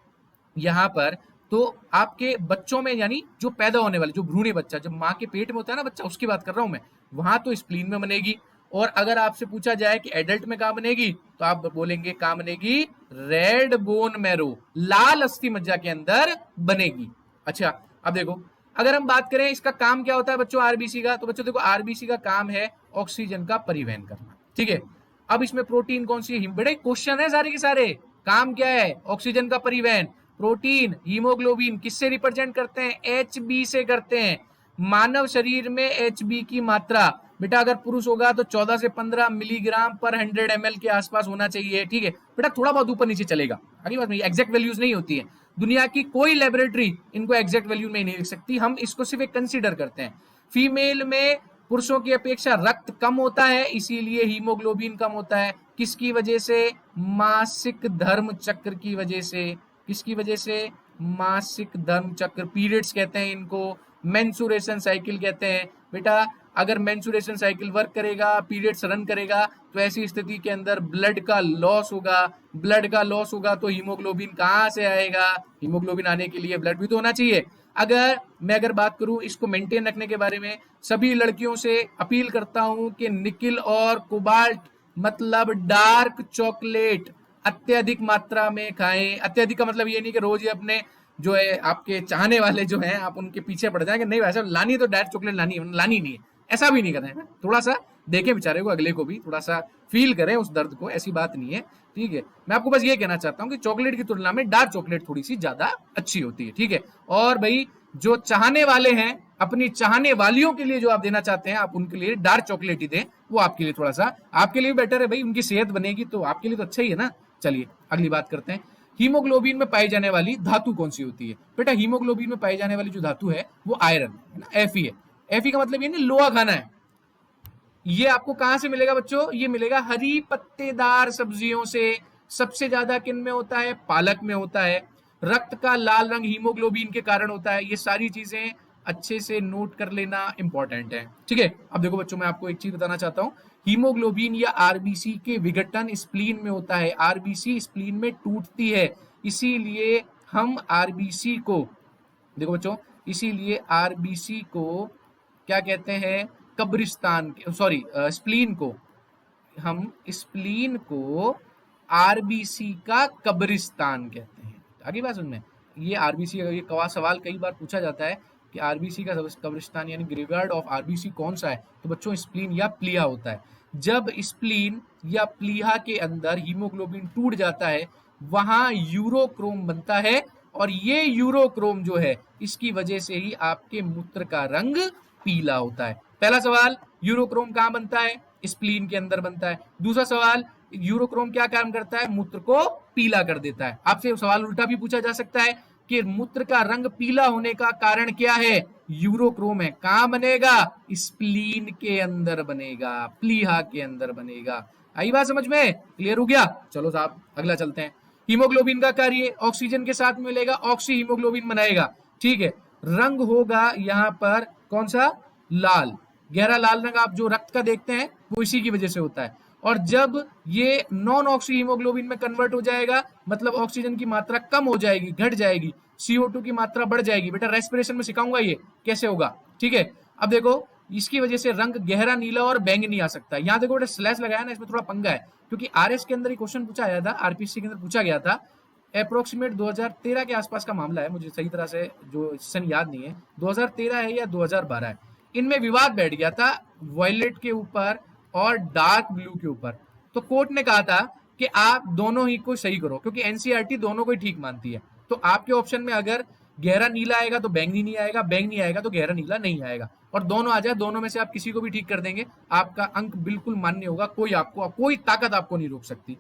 यहां पर, तो आपके बच्चों में, यानी जो पैदा होने वाले, जो भ्रूणी बच्चा, जब माँ के पेट में होता है ना बच्चा, उसकी बात कर रहा हूं मैं, वहां तो स्प्लीन में बनेगी। और अगर आपसे पूछा जाए कि एडल्ट में कहां बनेगी, तो आप बोलेंगे कहां बनेगी? रेड बोन मैरो, लाल अस्थि मज्जा के अंदर बनेगी। अच्छा, अब देखो, अगर हम बात करें इसका काम क्या होता है बच्चों आरबीसी का, तो बच्चों देखो आरबीसी का काम है ऑक्सीजन का परिवहन करना, ठीक है। अब इसमें प्रोटीन कौन सी है? बड़े क्वेश्चन है सारे के सारे। काम क्या है? ऑक्सीजन का परिवहन। प्रोटीन, हीमोग्लोबिन किससे रिप्रेजेंट करते हैं? एच बी से करते हैं। मानव शरीर में एच बी की मात्रा बेटा, अगर पुरुष होगा तो 14 से 15 मिलीग्राम पर 100 ml के आसपास होना चाहिए, ठीक है बेटा, थोड़ा बहुत ऊपर नीचे चलेगा। आगे बात में एग्जैक्ट वैल्यूज नहीं होती है, दुनिया की कोई लेबोरेटरी इनको एग्जैक्ट वैल्यू में नहीं लिख सकती, हम इसको सिर्फ एक कंसीडर करते हैं। फीमेल में पुरुषों की अपेक्षा रक्त कम होता है, इसीलिए हीमोग्लोबिन कम होता है। किसकी वजह से? मासिक धर्म चक्र की वजह से। किसकी वजह से? मासिक धर्म चक्र, पीरियड्स कहते हैं इनको, मेंसुरेशन साइकिल कहते हैं। बेटा अगर मेंसुरेशन साइकिल वर्क करेगा, पीरियड्स रन करेगा, तो ऐसी स्थिति के अंदर ब्लड का लॉस होगा। ब्लड का लॉस होगा तो हीमोग्लोबिन कहां से आएगा? हीमोग्लोबिन आने के लिए ब्लड भी तो होना चाहिए। अगर बात करूं इसको मेंटेन रखने के बारे में, सभी लड़कियों से अपील करता हूं कि निकिल और कोबाल्ट मतलब डार्क चॉकलेट अत्यधिक मात्रा में खाएं। अत्यधिक का मतलब ये नहीं कि रोज ही अपने जो है आपके चाहने वाले जो हैं आप उनके पीछे पड़ जाएंगे, नहीं वैसा लानी है तो डार्क चॉकलेट लानी नहीं है, ऐसा भी नहीं करना है। थोड़ा सा देखें बेचारे को, अगले को भी थोड़ा सा फील करें उस दर्द को, ऐसी बात नहीं है, ठीक है। मैं आपको बस ये कहना चाहता हूं कि चॉकलेट की तुलना में डार्क चॉकलेट थोड़ी सी ज्यादा अच्छी होती है, ठीक है। और भाई जो चाहने वाले हैं, अपनी चाहने वालियों के लिए जो आप देना चाहते हैं, आप उनके लिए डार्क चॉकलेट ही दें, वो आपके लिए थोड़ा सा, आपके लिए बेटर है भाई, उनकी सेहत बनेगी तो आपके लिए तो अच्छा ही है ना। चलिए अगली बात करते हैं, हीमोग्लोबिन में पाई जाने वाली धातु कौन सी होती है? बेटा हीमोग्लोबिन में पाई जाने वाली जो धातु है वो आयरन है ना, एफी है। एफी का मतलब ये नहीं लोहा खाना है। ये आपको कहां से मिलेगा बच्चों? ये मिलेगा हरी पत्तेदार सब्जियों से। सबसे ज्यादा किन में होता है? पालक में होता है। रक्त का लाल रंग हीमोग्लोबिन के कारण होता है। ये सारी चीजें अच्छे से नोट कर लेना इंपॉर्टेंट है, ठीक है। अब देखो बच्चों, मैं आपको एक चीज बताना चाहता हूं, हीमोग्लोबिन या आरबीसी के विघटन स्प्लीन में होता है। आरबीसी स्प्लीन में टूटती है, इसीलिए हम आरबीसी को, देखो बच्चों, इसीलिए आरबीसी को क्या कहते हैं? कब्रिस्तान, सॉरी स्प्लीन को, हम स्प्लीन को आरबीसी का कब्रिस्तान कहते हैं। आगे बात सुनने, ये आरबीसी, ये सवाल कई बार पूछा जाता है कि आरबीसी का कब्रिस्तान यानी ग्रेवयार्ड ऑफ आरबीसी कौन सा है, तो बच्चों स्प्लीन या प्लीहा होता है। जब स्प्लीन या प्लीहा के अंदर हीमोग्लोबिन टूट जाता है, वहां यूरोक्रोम बनता है, और ये यूरोक्रोम जो है, इसकी वजह से ही आपके मूत्र का रंग पीला होता है। पहला सवाल, यूरोक्रोम कहां बनता है? स्प्लीन के अंदर बनता है। दूसरा सवाल, यूरोक्रोम क्या काम करता है? मूत्र को पीला कर देता है। आपसे सवाल उल्टा भी पूछा जा सकता है कि मूत्र का रंग पीला होने का कारण क्या है? यूरोक्रोम है। कहां बनेगा? स्प्लीन के अंदर बनेगा, प्लीहा के अंदर बनेगा। आई बात समझ में? क्लियर हो गया? चलो साहब अगला चलते हैं। हीमोग्लोबिन का कार्य ऑक्सीजन के साथ मिलेगा, ऑक्सी हीमोग्लोबिन बनाएगा, ठीक है। रंग होगा यहां पर कौन सा? लाल, गहरा लाल रंग आप जो रक्त का देखते हैं वो इसी की वजह से होता है। और जब ये नॉन ऑक्सी हीमोग्लोबिन में कन्वर्ट हो जाएगा, मतलब ऑक्सीजन की मात्रा कम हो जाएगी, घट जाएगी, CO2 की मात्रा बढ़ जाएगी। बेटा रेस्पिरेशन में सिखाऊंगा ये कैसे होगा, ठीक है। अब देखो, इसकी वजह से रंग गहरा नीला और बैंगनी आ सकता है। यहाँ देखो बेटा स्लैश लगाया ना, इसमें थोड़ा पंगा है, क्योंकि आरएस के अंदर ही क्वेश्चन पूछा गया था, आरपीसी के अंदर पूछा गया था, अप्रोक्सीमेट 2013 के आसपास का मामला है, मुझे सही तरह से जो सन याद नहीं है, 2013 है या 2012 है। इनमें विवाद बैठ गया था वॉयलेट के ऊपर और डार्क ब्लू के ऊपर। तो कोर्ट ने कहा था कि आप दोनों ही को सही करो, क्योंकि एनसीईआरटी दोनों को ही ठीक मानती है। तो आपके ऑप्शन में अगर गहरा नीला आएगा तो बैंगनी नहीं आएगा, बैंगनी आएगा तो गहरा नीला नहीं आएगा, और दोनों आ जाए, दोनों में से आप किसी को भी ठीक कर देंगे, आपका अंक बिल्कुल मान्य होगा। कोई ताकत आपको नहीं रोक सकती।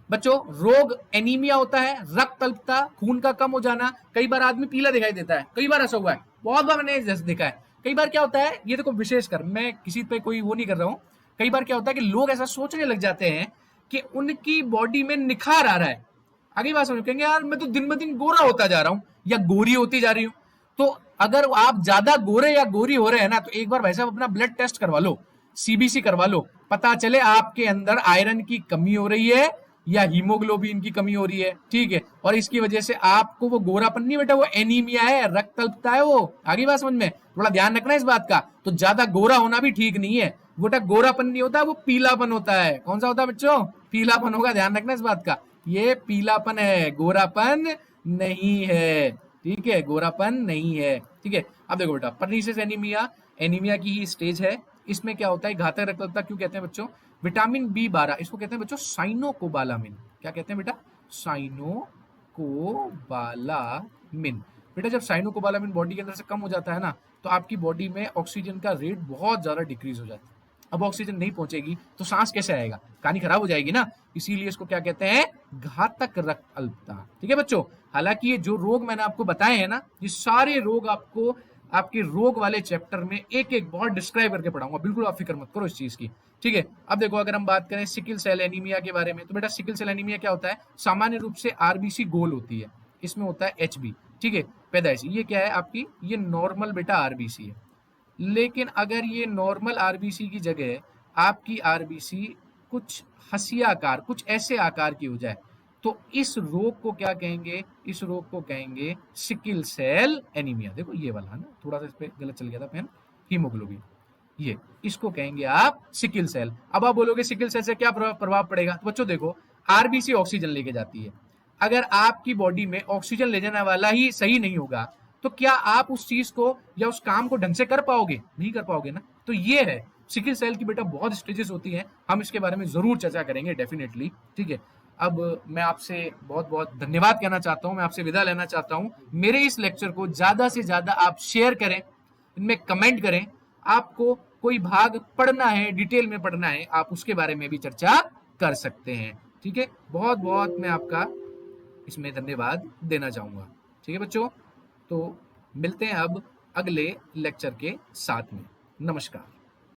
बच्चों रोग एनीमिया होता है, रक्त अल्पता, खून का कम हो जाना। कई बार आदमी पीला दिखाई देता है, कई बार ऐसा हुआ है, बहुत बार मैंने जैसे देखा है। कई बार क्या होता है, ये देखो विशेषकर मैं किसी पे कोई वो नहीं कर रहा हूं, कई बार क्या होता है कि लोग ऐसा सोचने लग जाते हैं कि उनकी बॉडी में निखार आ रहा है। आगे बात समझ, कहेंगे यार मैं तो दिन ब दिन गोरा होता जा रहा हूं या गोरी होती जा रही हूं। तो अगर आप ज्यादा गोरे या गोरी हो रहे हैं ना, तो एक बार भाई साहब अपना ब्लड टेस्ट करवा लो, सीबीसी करवा लो, पता चले आपके अंदर आयरन की कमी हो रही है या हीमोग्लोबिन की कमी हो रही है, ठीक है, और इसकी वजह से आपको वो गोरापन नहीं बेटा, वो एनीमिया है, रक्त अल्पता है वो। आगे बात समझ में, थोड़ा ध्यान रखना इस बात का। तो ज्यादा गोरा होना भी ठीक नहीं है, बेटा गोरापन नहीं होता, वो पीलापन होता है। कौन सा होता है बच्चों? पीलापन होगा, ध्यान रखना इस बात का। ये पीलापन है, गोरापन नहीं है, ठीक है, गोरापन नहीं है, ठीक है। अब देखो बेटा, परनीसिस एनीमिया, एनीमिया की ही स्टेज है। इसमें क्या होता है, घातक रक्तअल्पता क्यों कहते हैं बच्चों? विटामिन B12, इसको कहते हैं बच्चों साइनोकोबालामिन। क्या कहते हैं बेटा? साइनोकोबालामिन। बेटा जब साइनोकोबालामिन बॉडी के अंदर से कम हो जाता है ना, तो आपकी बॉडी में ऑक्सीजन का रेट बहुत ज्यादा डिक्रीज हो जाता है। अब ऑक्सीजन नहीं पहुंचेगी तो सांस कैसे आएगा? कहानी खराब हो जाएगी ना। इसीलिए इसको क्या कहते हैं? घातक रक्त अल्पता, ठीक है बच्चों। हालांकि ये जो रोग मैंने आपको बताए हैं ना, ये सारे रोग आपको आपके रोग वाले चैप्टर में एक एक बहुत डिस्क्राइब करके पढ़ाऊंगा, बिल्कुल आप फिक्र मत करो इस चीज की, ठीक है। अब देखो, अगर हम बात करें सिकल सेल एनीमिया के बारे में, तो बेटा सिकल सेल एनीमिया क्या होता है? सामान्य रूप से आरबीसी गोल होती है, इसमें होता है एचबी, ठीक है, पैदाइशी। ये क्या है आपकी? ये नॉर्मल बेटा आरबीसी है। लेकिन अगर ये नॉर्मल आरबीसी की जगह आपकी आरबीसी कुछ हंसियाकार, कुछ ऐसे आकार की हो जाए, तो इस रोग को क्या कहेंगे? इस रोग को कहेंगे सिकल सेल एनीमिया। देखो ये वाला है ना, थोड़ा सा इस पे गलत चल गया था पेन, हीमोग्लोबिन, ये इसको कहेंगे आप सिकल सेल। अब आप बोलोगे सिकल सेल से क्या प्रभाव पड़ेगा? तो बच्चों देखो, आरबीसी ऑक्सीजन लेके जाती है। अगर आपकी बॉडी में ऑक्सीजन ले जाने वाला ही सही नहीं होगा, तो क्या आप उस चीज को या उस काम को ढंग से कर पाओगे? नहीं कर पाओगे ना। तो ये है सिकल सेल की बेटा बहुत स्टेजेस होती हैं, हम इसके बारे में जरूर चर्चा करेंगे डेफिनेटली, ठीक है। अब मैं आपसे बहुत बहुत धन्यवाद कहना चाहता हूं, मैं आपसे विदा लेना चाहता हूं। मेरे इस लेक्चर को ज्यादा से ज्यादा आप शेयर करें, इनमें कमेंट करें। आपको कोई भाग पढ़ना है, डिटेल में पढ़ना है, आप उसके बारे में भी चर्चा कर सकते हैं, ठीक है। बहुत बहुत मैं आपका इसमें धन्यवाद देना चाहूंगा, ठीक है बच्चों। तो मिलते हैं अब अगले लेक्चर के साथ में। नमस्कार।